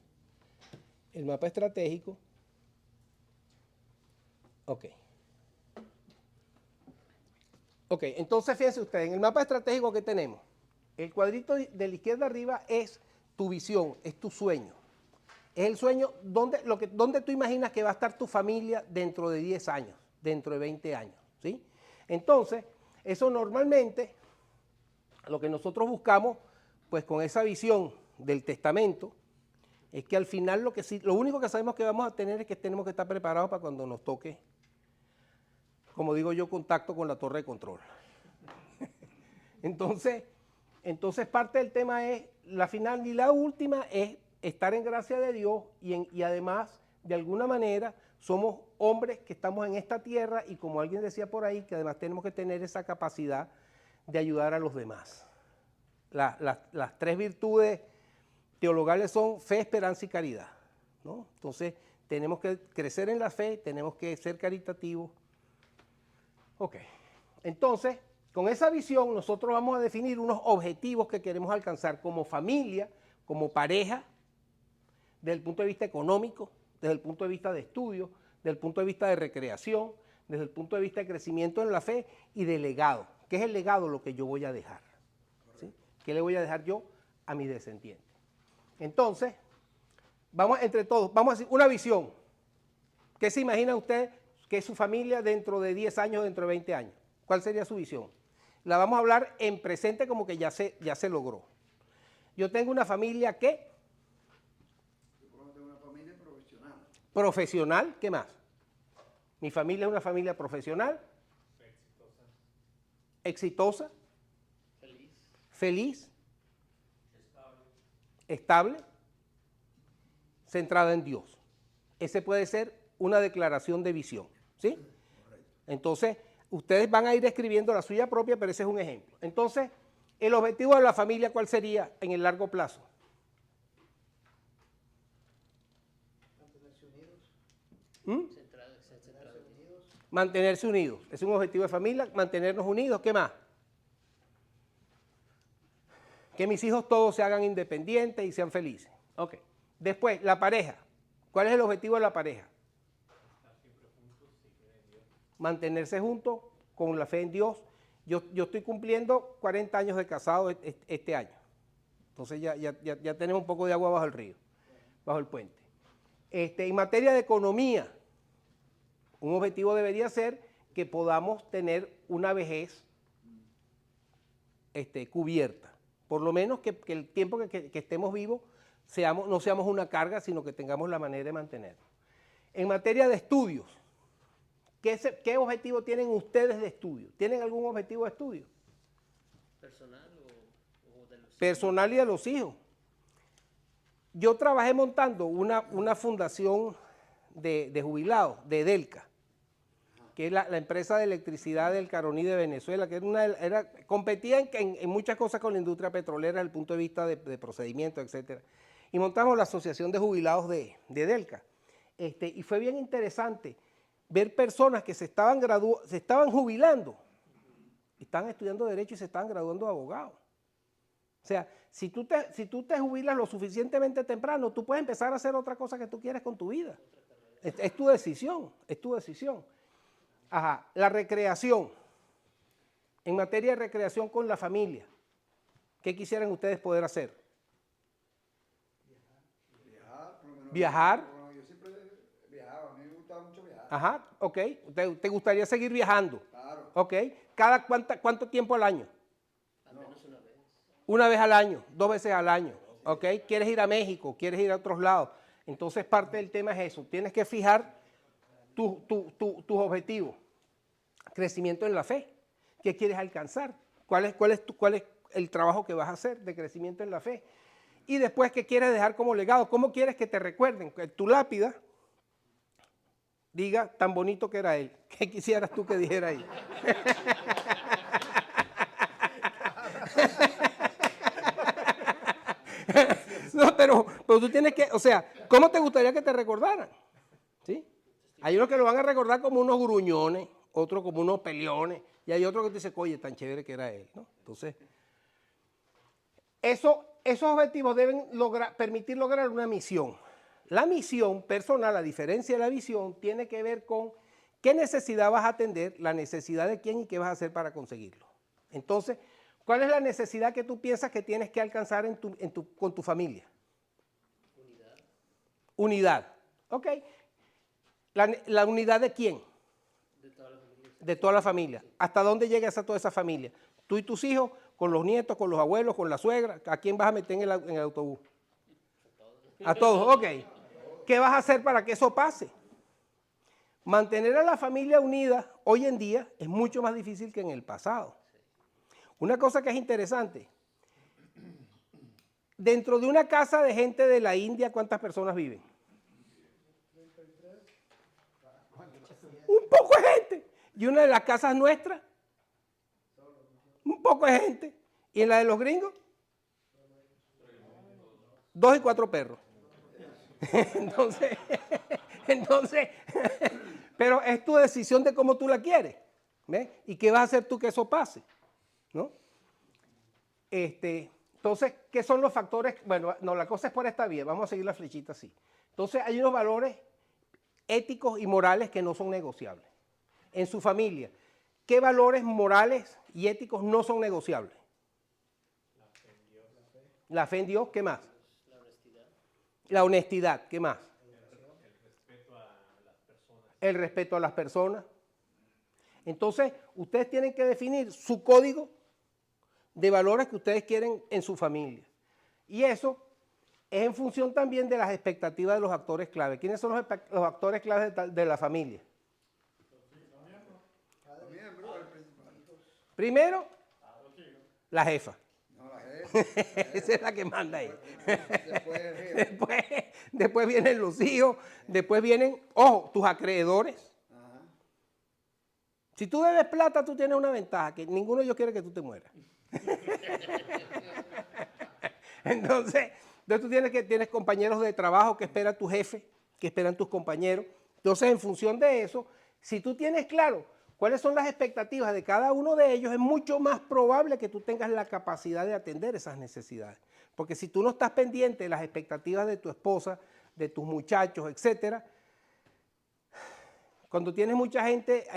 mapa estratégico. Ok, entonces fíjense ustedes, en el mapa estratégico que tenemos, el cuadrito de la izquierda arriba es tu visión, es tu sueño. Es el sueño donde tú imaginas que va a estar tu familia dentro de 10 años, dentro de 20 años, ¿sí? Entonces, eso normalmente, lo que nosotros buscamos, pues con esa visión del testamento, es que al final lo único que sabemos que vamos a tener es que tenemos que estar preparados para cuando nos toque, como digo yo, contacto con la torre de control. Entonces parte del tema es, la final y la última es estar en gracia de Dios y además, de alguna manera, somos hombres que estamos en esta tierra y como alguien decía por ahí, que además tenemos que tener esa capacidad de ayudar a los demás. Las tres virtudes teologales son fe, esperanza y caridad, ¿no? Entonces, tenemos que crecer en la fe, tenemos que ser caritativos. Ok, entonces, con esa visión nosotros vamos a definir unos objetivos que queremos alcanzar como familia, como pareja, desde el punto de vista económico, desde el punto de vista de estudio, desde el punto de vista de recreación, desde el punto de vista de crecimiento en la fe y de legado. ¿Qué es el legado? Lo que yo voy a dejar. ¿Sí? ¿Qué le voy a dejar yo a mis descendientes? Entonces, vamos entre todos, vamos a hacer una visión. ¿Qué se imagina usted que es su familia dentro de 10 años, dentro de 20 años? ¿Cuál sería su visión? La vamos a hablar en presente como que ya se logró. Yo tengo una familia que... Yo tengo una familia profesional. Profesional, ¿qué más? Mi familia es una familia profesional. Exitosa. Feliz. Estable. Centrada en Dios. Ese puede ser una declaración de visión, ¿sí? Entonces, ustedes van a ir escribiendo la suya propia, pero ese es un ejemplo. Entonces, el objetivo de la familia, ¿cuál sería en el largo plazo? Mantenerse unidos. ¿Mm? Mantenerse unidos. Mantenerse unidos. Es un objetivo de familia, mantenernos unidos. ¿Qué más? Que mis hijos todos se hagan independientes y sean felices. Ok. Después, la pareja. ¿Cuál es el objetivo de la pareja? Mantenerse juntos con la fe en Dios. Yo estoy cumpliendo 40 años de casado este año. Entonces ya tenemos un poco de agua bajo el río, bajo el puente. En materia de economía, un objetivo debería ser que podamos tener una vejez cubierta. Por lo menos que el tiempo que estemos vivos no seamos una carga, sino que tengamos la manera de mantenernos. En materia de estudios, ¿qué objetivo tienen ustedes de estudio? ¿Tienen algún objetivo de estudio? ¿Personal o de los Personal y de los hijos. Yo trabajé montando una fundación de jubilados, de Delca, que es la empresa de electricidad del Caroní de Venezuela, que competía en muchas cosas con la industria petrolera desde el punto de vista de procedimientos, etcétera. Y montamos la Asociación de Jubilados de Delca. Y fue bien interesante ver personas que se estaban jubilando, estaban estudiando Derecho y se estaban graduando de abogados. O sea, si tú te jubilas lo suficientemente temprano, tú puedes empezar a hacer otra cosa que tú quieres con tu vida. Es tu decisión, es tu decisión. Ajá, la recreación. En materia de recreación con la familia, ¿qué quisieran ustedes poder hacer? Viajar, por lo menos. Viajar. Bueno, yo siempre viajaba, a mí me gustaba mucho viajar. Ajá, ok. ¿Te gustaría seguir viajando? Claro. Ok. ¿Cuánto tiempo al año? al menos una vez? Una vez al año, 2 veces al año. Ok. ¿Quieres ir a México? ¿Quieres ir a otros lados? Entonces parte del tema es eso. Tienes que fijar tus objetivos. Crecimiento en la fe. ¿Qué quieres alcanzar? ¿Cuál es el trabajo que vas a hacer de crecimiento en la fe? Y después, ¿qué quieres dejar como legado? ¿Cómo quieres que te recuerden? Que tu lápida diga tan bonito que era él. ¿Qué quisieras tú que dijera ahí? No, pero tú tienes que, o sea, ¿cómo te gustaría que te recordaran? ¿Sí? Hay unos que lo van a recordar como unos gruñones, otros como unos peleones, y hay otros que te dicen, oye, tan chévere que era él, ¿no? Entonces, esos objetivos deben permitir lograr una misión. La misión personal, a diferencia de la visión, tiene que ver con qué necesidad vas a atender, la necesidad de quién y qué vas a hacer para conseguirlo. Entonces, ¿cuál es la necesidad que tú piensas que tienes que alcanzar con tu familia? Unidad. Unidad. Ok. ¿La unidad de quién? De toda la familia. De toda la familia. ¿Hasta dónde llegas a toda esa familia? Tú y tus hijos, con los nietos, con los abuelos, con la suegra. ¿A quién vas a meter en el autobús? A todos, ok. ¿Qué vas a hacer para que eso pase? Mantener a la familia unida hoy en día es mucho más difícil que en el pasado. Una cosa que es interesante, dentro de una casa de gente de la India, ¿cuántas personas viven? un poco de gente. Y una de las casas nuestras, un poco de gente. Y en la de los gringos, 2 y 4 perros. Entonces, pero es tu decisión de cómo tú la quieres. ¿Ves? ¿Y qué vas a hacer tú que eso pase? ¿No? Entonces, ¿qué son los factores? Bueno, no, la cosa es por esta vía. Vamos a seguir la flechita así. Entonces, hay unos valores éticos y morales que no son negociables. En su familia, ¿qué valores morales y éticos no son negociables? La fe en Dios, ¿qué más? La honestidad. La honestidad, ¿qué más? El respeto a las personas. El respeto a las personas. Entonces, ustedes tienen que definir su código de valores que ustedes quieren en su familia. Y eso es en función también de las expectativas de los actores clave. ¿Quiénes son los actores clave de la familia? Cada miembro es el principal. Primero, la jefa. No, la jefa. Esa es la que manda ahí. Después el jefe. Después vienen los hijos, después vienen, ojo, tus acreedores. Ajá. Si tú debes plata, tú tienes una ventaja, que ninguno de ellos quiere que tú te mueras. Entonces tú tienes compañeros de trabajo que espera tu jefe, que esperan tus compañeros. Entonces, en función de eso, si tú tienes claro cuáles son las expectativas de cada uno de ellos, es mucho más probable que tú tengas la capacidad de atender esas necesidades. Porque si tú no estás pendiente de las expectativas de tu esposa, de tus muchachos, etcétera, cuando tienes mucha gente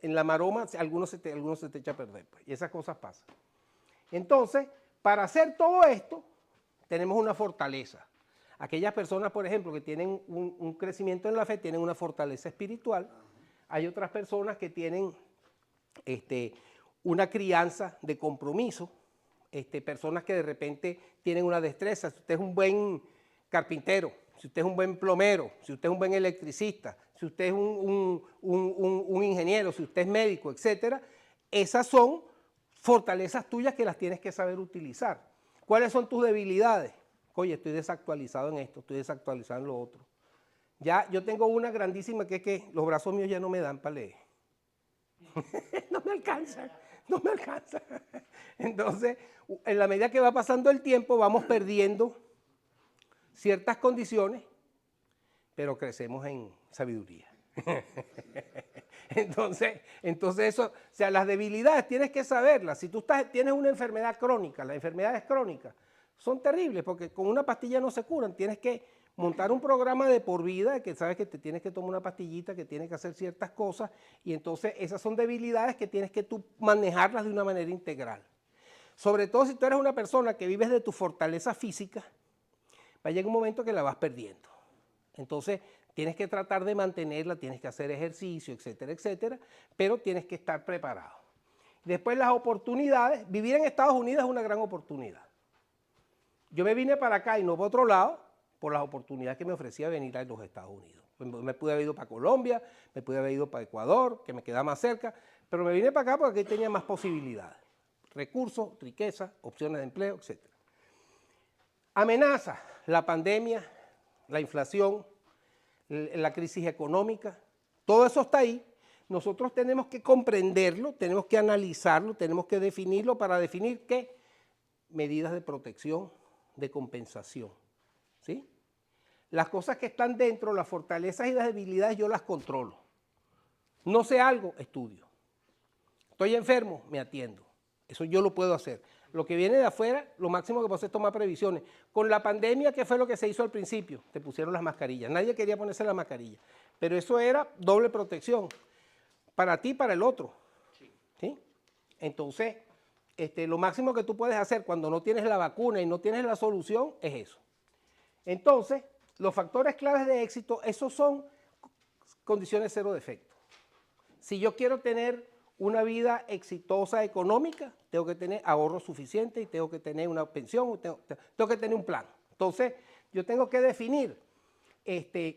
en la maroma, algunos se te echa a perder, pues, y esas cosas pasan. Entonces, para hacer todo esto, tenemos una fortaleza. Aquellas personas, por ejemplo, que tienen un crecimiento en la fe, tienen una fortaleza espiritual. Hay otras personas que tienen una crianza de compromiso, personas que de repente tienen una destreza. Si usted es un buen carpintero, si usted es un buen plomero, si usted es un buen electricista, si usted es un ingeniero, si usted es médico, etcétera, esas son fortalezas tuyas que las tienes que saber utilizar. ¿Cuáles son tus debilidades? Oye, estoy desactualizado en esto, estoy desactualizado en lo otro. Ya yo tengo una grandísima que es que los brazos míos ya no me dan para leer. No me alcanza. Entonces, en la medida que va pasando el tiempo, vamos perdiendo ciertas condiciones, pero crecemos en sabiduría. Entonces eso, o sea, las debilidades tienes que saberlas. Si tú tienes una enfermedad crónica, las enfermedades crónicas son terribles porque con una pastilla no se curan. Tienes que montar un programa de por vida, que sabes que te tienes que tomar una pastillita, que tienes que hacer ciertas cosas, y entonces esas son debilidades que tienes que tú manejarlas de una manera integral. Sobre todo si tú eres una persona que vives de tu fortaleza física, va a llegar un momento que la vas perdiendo. Entonces tienes que tratar de mantenerla, tienes que hacer ejercicio, etcétera, etcétera, pero tienes que estar preparado. Después las oportunidades, vivir en Estados Unidos es una gran oportunidad. Yo me vine para acá y no para otro lado por las oportunidades que me ofrecía venir a los Estados Unidos. Me pude haber ido para Colombia, me pude haber ido para Ecuador, que me queda más cerca, pero me vine para acá porque aquí tenía más posibilidades. Recursos, riqueza, opciones de empleo, etcétera. Amenaza, la pandemia, la inflación, la crisis económica, todo eso está ahí. Nosotros tenemos que comprenderlo, tenemos que analizarlo, tenemos que definirlo para definir qué medidas de protección, de compensación, ¿sí? Las cosas que están dentro, las fortalezas y las debilidades, yo las controlo. No sé algo, estudio. Estoy enfermo, me atiendo. Eso yo lo puedo hacer. Lo que viene de afuera, lo máximo que puedo hacer es tomar previsiones. Con la pandemia, ¿qué fue lo que se hizo al principio? Te pusieron las mascarillas. Nadie quería ponerse la mascarilla. Pero eso era doble protección. Para ti y para el otro. ¿Sí? Entonces, lo máximo que tú puedes hacer cuando no tienes la vacuna y no tienes la solución es eso. Entonces, los factores claves de éxito, esos son condiciones cero defecto. Si yo quiero tener una vida exitosa económica, tengo que tener ahorros suficientes y tengo que tener una pensión, tengo que tener un plan. Entonces, yo tengo que definir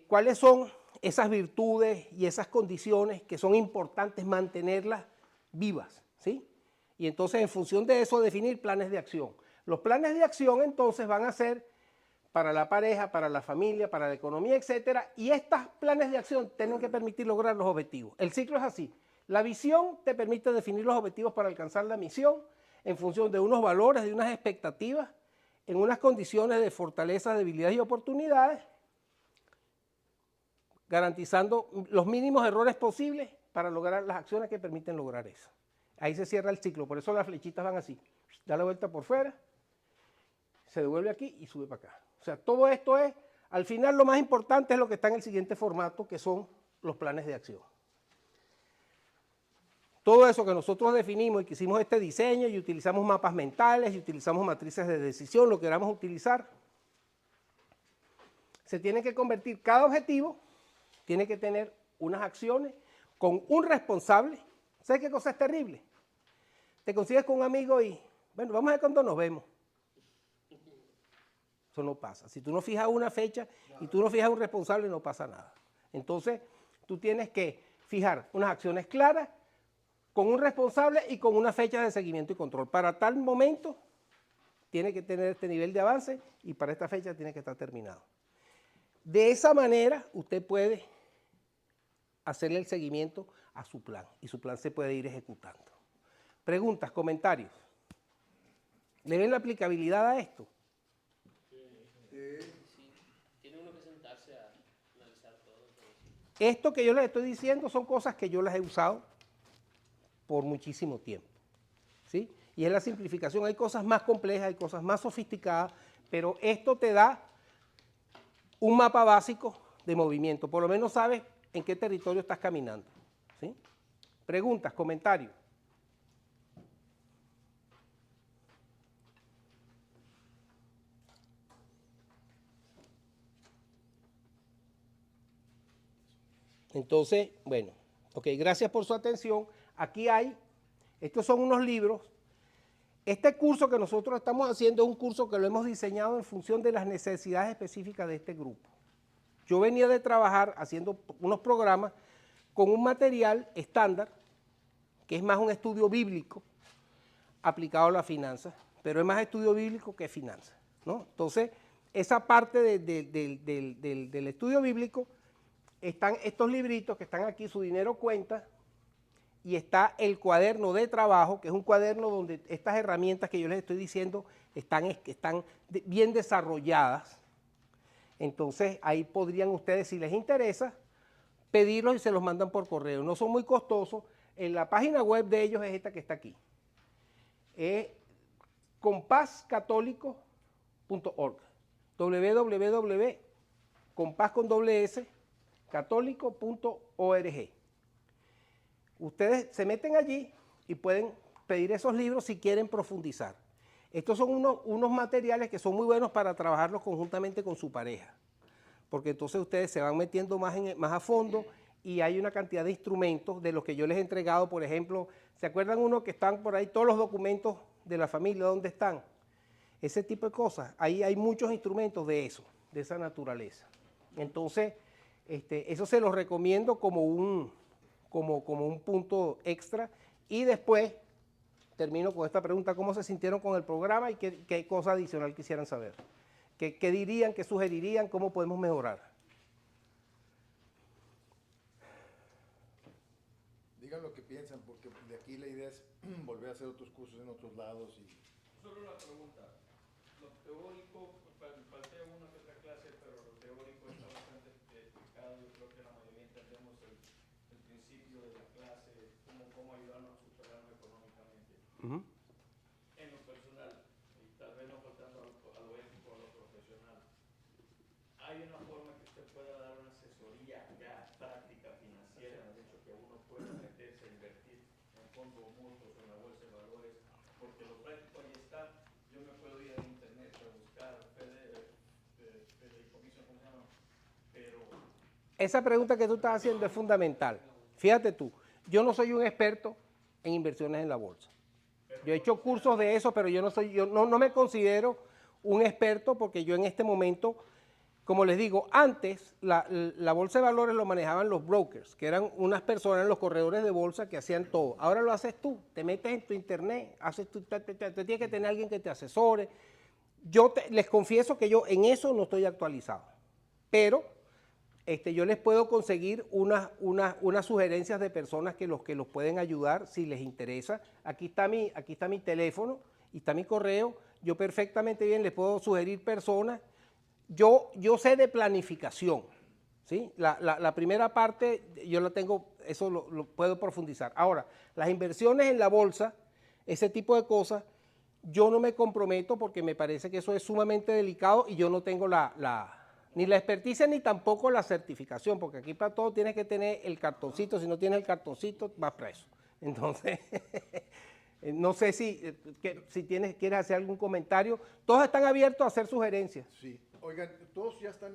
cuáles son esas virtudes y esas condiciones que son importantes mantenerlas vivas, ¿sí? Y entonces, en función de eso, definir planes de acción. Los planes de acción, entonces, van a ser para la pareja, para la familia, para la economía, etcétera, y estos planes de acción tienen que permitir lograr los objetivos. El ciclo es así. La visión te permite definir los objetivos para alcanzar la misión en función de unos valores, de unas expectativas, en unas condiciones de fortaleza, debilidades y oportunidades, garantizando los mínimos errores posibles para lograr las acciones que permiten lograr eso. Ahí se cierra el ciclo, por eso las flechitas van así. Da la vuelta por fuera, se devuelve aquí y sube para acá. O sea, todo esto es, al final lo más importante es lo que está en el siguiente formato, que son los planes de acción. Todo eso que nosotros definimos y que hicimos este diseño y utilizamos mapas mentales y utilizamos matrices de decisión, lo que queramos utilizar, se tiene que convertir, cada objetivo tiene que tener unas acciones con un responsable. ¿Sabes qué cosa es terrible? Te consigues con un amigo y, bueno, vamos a ver cuándo nos vemos. Eso no pasa. Si tú no fijas una fecha y tú no fijas un responsable, no pasa nada. Entonces, tú tienes que fijar unas acciones claras, con un responsable y con una fecha de seguimiento y control. Para tal momento, tiene que tener este nivel de avance y para esta fecha tiene que estar terminado. De esa manera, usted puede hacerle el seguimiento a su plan y su plan se puede ir ejecutando. Preguntas, comentarios. ¿Le ven la aplicabilidad a esto? Sí. Tiene uno que sentarse a analizar todo. Esto que yo les estoy diciendo son cosas que yo las he usado por muchísimo tiempo, ¿sí? Y es la simplificación. Hay cosas más complejas, hay cosas más sofisticadas, pero esto te da un mapa básico de movimiento. Por lo menos sabes en qué territorio estás caminando, ¿sí? Preguntas, comentarios. Entonces, bueno, ok, gracias por su atención. Aquí hay, estos son unos libros. Este curso que nosotros estamos haciendo es un curso que lo hemos diseñado en función de las necesidades específicas de este grupo. Yo venía de trabajar haciendo unos programas con un material estándar, que es más un estudio bíblico aplicado a las finanzas, pero es más estudio bíblico que finanzas, ¿no? Entonces, esa parte del estudio bíblico, están estos libritos que están aquí, Su Dinero Cuenta, y está el cuaderno de trabajo, que es un cuaderno donde estas herramientas que yo les estoy diciendo están bien desarrolladas. Entonces, ahí podrían ustedes, si les interesa, pedirlos y se los mandan por correo. No son muy costosos. En la página web de ellos es esta que está aquí. Es compascatólico.org. www.compascatólico.org. Ustedes se meten allí y pueden pedir esos libros si quieren profundizar. Estos son unos materiales que son muy buenos para trabajarlos conjuntamente con su pareja, porque entonces ustedes se van metiendo más a fondo y hay una cantidad de instrumentos de los que yo les he entregado. Por ejemplo, ¿se acuerdan uno que están por ahí todos los documentos de la familia? ¿Dónde están? Ese tipo de cosas. Ahí hay muchos instrumentos de eso, de esa naturaleza. Entonces, eso se los recomiendo como un punto extra. Y después termino con esta pregunta: ¿cómo se sintieron con el programa y qué cosa adicional quisieran saber? ¿Qué dirían, qué sugerirían, cómo podemos mejorar? Digan lo que piensan, porque de aquí la idea es volver a hacer otros cursos en otros lados. Solo una pregunta. Lo teórico, falté una que otra clase, pero lo teórico está bastante explicado. Yo creo que la mayoría entendemos el principio de la clase, cómo ayudarnos a superarnos económicamente. En lo personal, y tal vez no faltando a lo ético, a lo profesional, hay una forma que usted pueda dar una asesoría ya práctica financiera, de hecho, que uno pueda meterse a invertir en fondos mutuos o en la bolsa de valores, porque lo práctico ahí está. Yo me puedo ir a internet a buscar fideicomiso, ¿cómo se llama? Pero esa pregunta que tú estás haciendo es fundamental. Fíjate tú, yo no soy un experto en inversiones en la bolsa. Yo he hecho cursos de eso, pero yo no me considero un experto, porque yo en este momento, como les digo, antes la bolsa de valores lo manejaban los brokers, que eran unas personas, los corredores de bolsa, que hacían todo. Ahora lo haces tú, te metes en tu internet, te tienes que tener alguien que te asesore, Les confieso que yo en eso no estoy actualizado, pero yo les puedo conseguir unas sugerencias de personas que los pueden ayudar si les interesa. Aquí está mi teléfono y está mi correo. Yo perfectamente bien les puedo sugerir personas. Yo sé de planificación, ¿sí? La primera parte yo la tengo, eso lo puedo profundizar. Ahora, las inversiones en la bolsa, ese tipo de cosas, yo no me comprometo porque me parece que eso es sumamente delicado y yo no tengo ni la experticia ni tampoco la certificación, porque aquí para todo tienes que tener el cartoncito, si no tienes el cartoncito vas preso. Entonces, no sé si quieres hacer algún comentario. Todos están abiertos a hacer sugerencias. Sí, oigan, todos ya están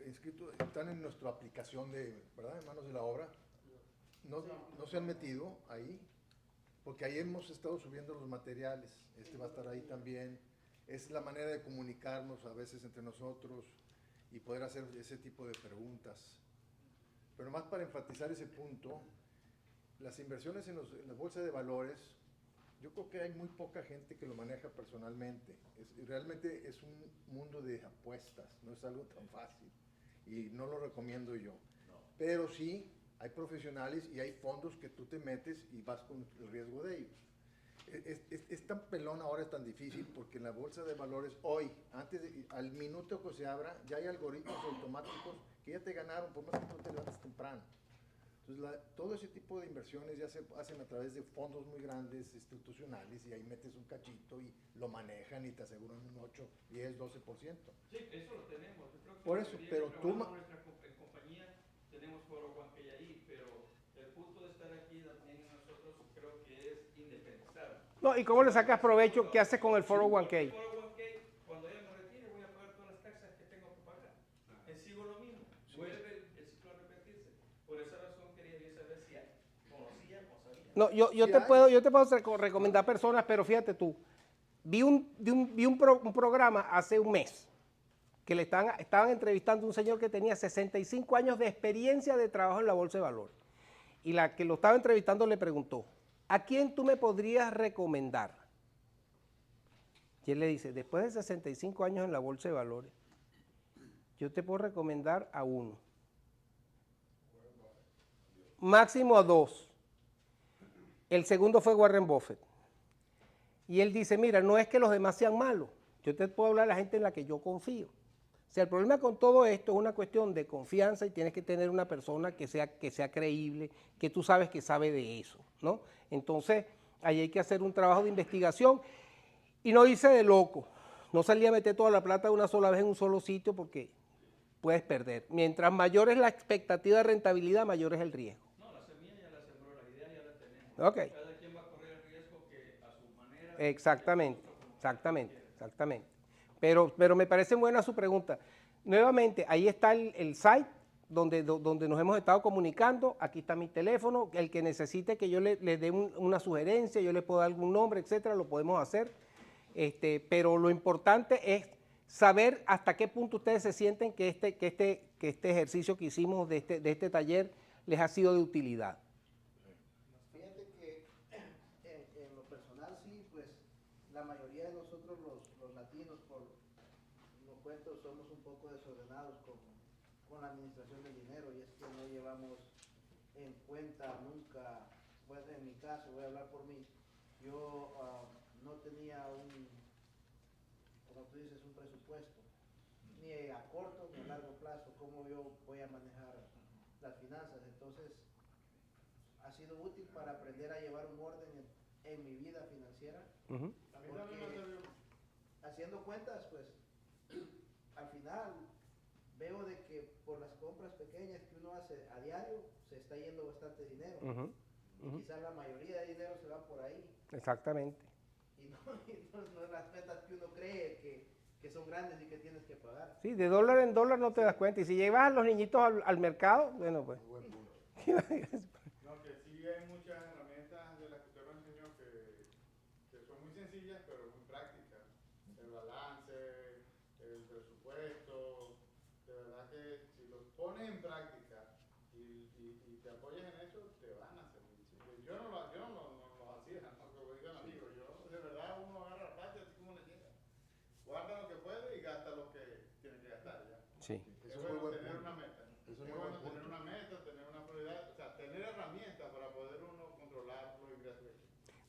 inscritos, están en nuestra aplicación ¿verdad? En Manos de la Obra. No se han metido ahí, porque ahí hemos estado subiendo los materiales. Va a estar ahí también. Es la manera de comunicarnos a veces entre nosotros y poder hacer ese tipo de preguntas. Pero más para enfatizar ese punto, las inversiones en la bolsa de valores, yo creo que hay muy poca gente que lo maneja personalmente. Realmente es un mundo de apuestas, no es algo tan fácil y no lo recomiendo yo. No. Pero sí, hay profesionales y hay fondos que tú te metes y vas con el riesgo de ellos. Es tan pelón ahora, es tan difícil, porque en la bolsa de valores hoy, al minuto que se abra, ya hay algoritmos automáticos que ya te ganaron, por más que tú te levantes temprano. Entonces, todo ese tipo de inversiones ya se hacen a través de fondos muy grandes, institucionales, y ahí metes un cachito y lo manejan y te aseguran un 8, 10, 12%. Sí, eso lo tenemos. Yo creo que por eso, pero tú... nuestra compañía tenemos foro Huanquey ahí, pero el punto de estar aquí también nosotros creo que es independizar. No, ¿y cómo le sacas provecho? ¿Qué haces con el foro 1K? El foro 1K, cuando ya me retire, voy a pagar todas las taxas que tengo que pagar. Sigo lo mismo. Vuelve el ciclo a repetirse. Por esa razón quería yo saber si conocía o sabía. No, yo te puedo recomendar personas, pero fíjate tú, vi un programa hace un mes que estaban entrevistando a un señor que tenía 65 años de experiencia de trabajo en la bolsa de valores. Y la que lo estaba entrevistando le preguntó, ¿a quién tú me podrías recomendar? Y él le dice, después de 65 años en la bolsa de valores, yo te puedo recomendar a uno. Máximo a dos. El segundo fue Warren Buffett. Y él dice, mira, no es que los demás sean malos, yo te puedo hablar de la gente en la que yo confío. O sea, el problema con todo esto es una cuestión de confianza y tienes que tener una persona que sea creíble, que tú sabes que sabe de eso, ¿no? Entonces, ahí hay que hacer un trabajo de investigación y no irse de loco. No salir a meter toda la plata de una sola vez en un solo sitio porque puedes perder. Mientras mayor es la expectativa de rentabilidad, mayor es el riesgo. No, la semilla ya la sembró, la idea ya la tenemos. Okay. Cada quien va a correr el riesgo que a su manera... Exactamente. Pero me parece buena su pregunta. Nuevamente, ahí está el site donde nos hemos estado comunicando. Aquí está mi teléfono. El que necesite que yo le dé una sugerencia, yo le puedo dar algún nombre, etcétera, lo podemos hacer. Pero lo importante es saber hasta qué punto ustedes se sienten que este ejercicio que hicimos de este taller les ha sido de utilidad. Fíjate que en lo personal sí, pues la mayoría de nosotros los latinos, por los cuentos, somos un poco desordenados con la administración del dinero, y es que no llevamos en cuenta nunca, pues en mi caso, voy a hablar por mí, yo no tenía como tú dices, un presupuesto, ni a corto ni a largo plazo, cómo yo voy a manejar las finanzas. Entonces, ha sido útil para aprender a llevar un orden en mi vida financiera. Porque haciendo cuentas, pues, al final veo de que por las compras pequeñas que uno hace a diario, se está yendo bastante dinero. Y quizás la mayoría de dinero se va por ahí. Exactamente. Y no las cuentas que uno cree que son grandes y que tienes que pagar. Sí, de dólar en dólar no te das cuenta. Y si llevas a los niñitos al mercado, bueno, pues. No, que sí hay muchas herramientas de las que usted lo enseñó que son muy sencillas, pero muy prácticas. El balance, el presupuesto, de verdad que si los pones en práctica y te apoyas en eso, te van a servir. Yo no lo hacía, no, como digan amigos, yo de verdad uno agarra la plata así como le llega. Guarda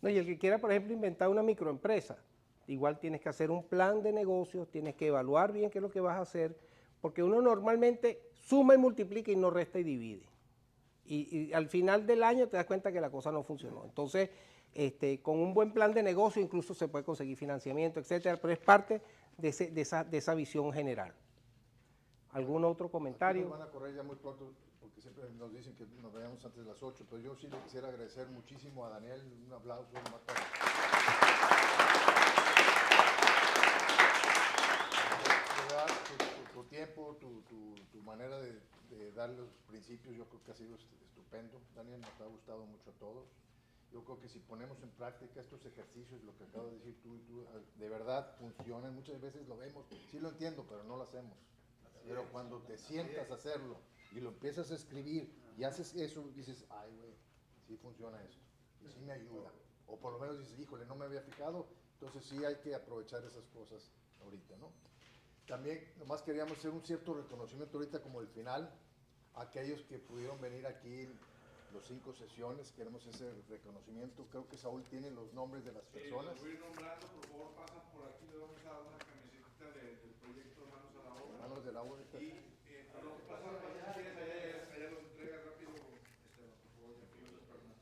No, y el que quiera, por ejemplo, inventar una microempresa, igual tienes que hacer un plan de negocios, tienes que evaluar bien qué es lo que vas a hacer, porque uno normalmente suma y multiplica y no resta y divide. Y al final del año te das cuenta que la cosa no funcionó. Entonces, con un buen plan de negocio incluso se puede conseguir financiamiento, etcétera, pero es parte de esa visión general. ¿Algún otro comentario? Aquí nos van a correr ya muy pronto, porque siempre nos dicen que nos veamos antes de las 8, pero yo sí le quisiera agradecer muchísimo a Daniel, un aplauso. Tu tiempo, tu manera de dar los principios, yo creo que ha sido estupendo. Daniel, nos ha gustado mucho a todos. Yo creo que si ponemos en práctica estos ejercicios, lo que acabas de decir tú y tú, de verdad funcionan. Muchas veces lo vemos, sí lo entiendo, pero no lo hacemos. Pero cuando te sientas a hacerlo y lo empiezas a escribir y haces eso, dices, ay, güey, sí funciona esto, y sí me ayuda. O por lo menos dices, híjole, no me había fijado, entonces sí hay que aprovechar esas cosas ahorita, ¿no? También nomás queríamos hacer un cierto reconocimiento ahorita como el final, a aquellos que pudieron venir aquí los 5 sesiones, queremos ese reconocimiento. Creo que Saúl tiene los nombres de las personas. Los voy a ir nombrando, por favor, pasan por aquí, le vamos a dar una camiseta del proyecto Manos a la Obra. Manos de la Obra. Y pasan allá los entrega rápido, Esteban, por favor, aquí otras personas.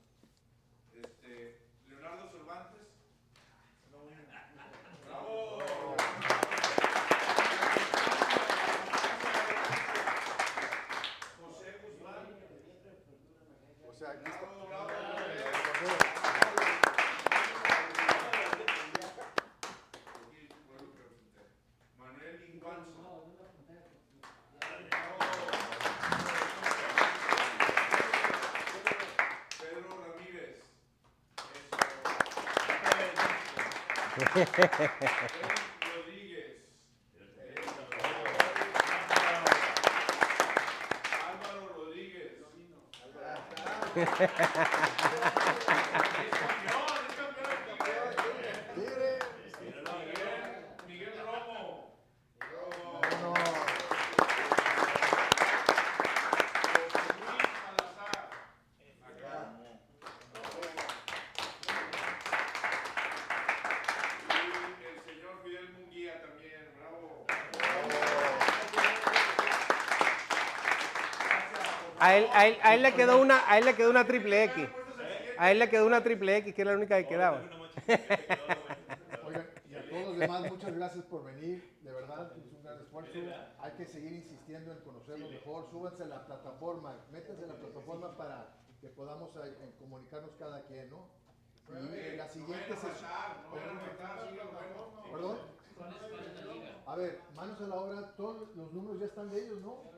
Leonardo Cervantes. ¡Bravo! José Guzmán. O sea, aquí está. Manuel Inguanzo. Pedro Ramírez. Rodríguez. Álvaro Rodríguez. Es campeón. Miguel Romo. A él le quedó una triple X. A él le quedó una triple X, que era la única que quedaba. Oigan, y a todos los demás, muchas gracias por venir. De verdad, es un gran esfuerzo. Hay que seguir insistiendo en conocerlo mejor. Súbanse a la plataforma, métanse en la plataforma para que podamos comunicarnos cada quien, ¿no? Y la siguiente sesión. ¿Perdón? A ver, Manos a la Obra, todos los números ya están de ellos, ¿no?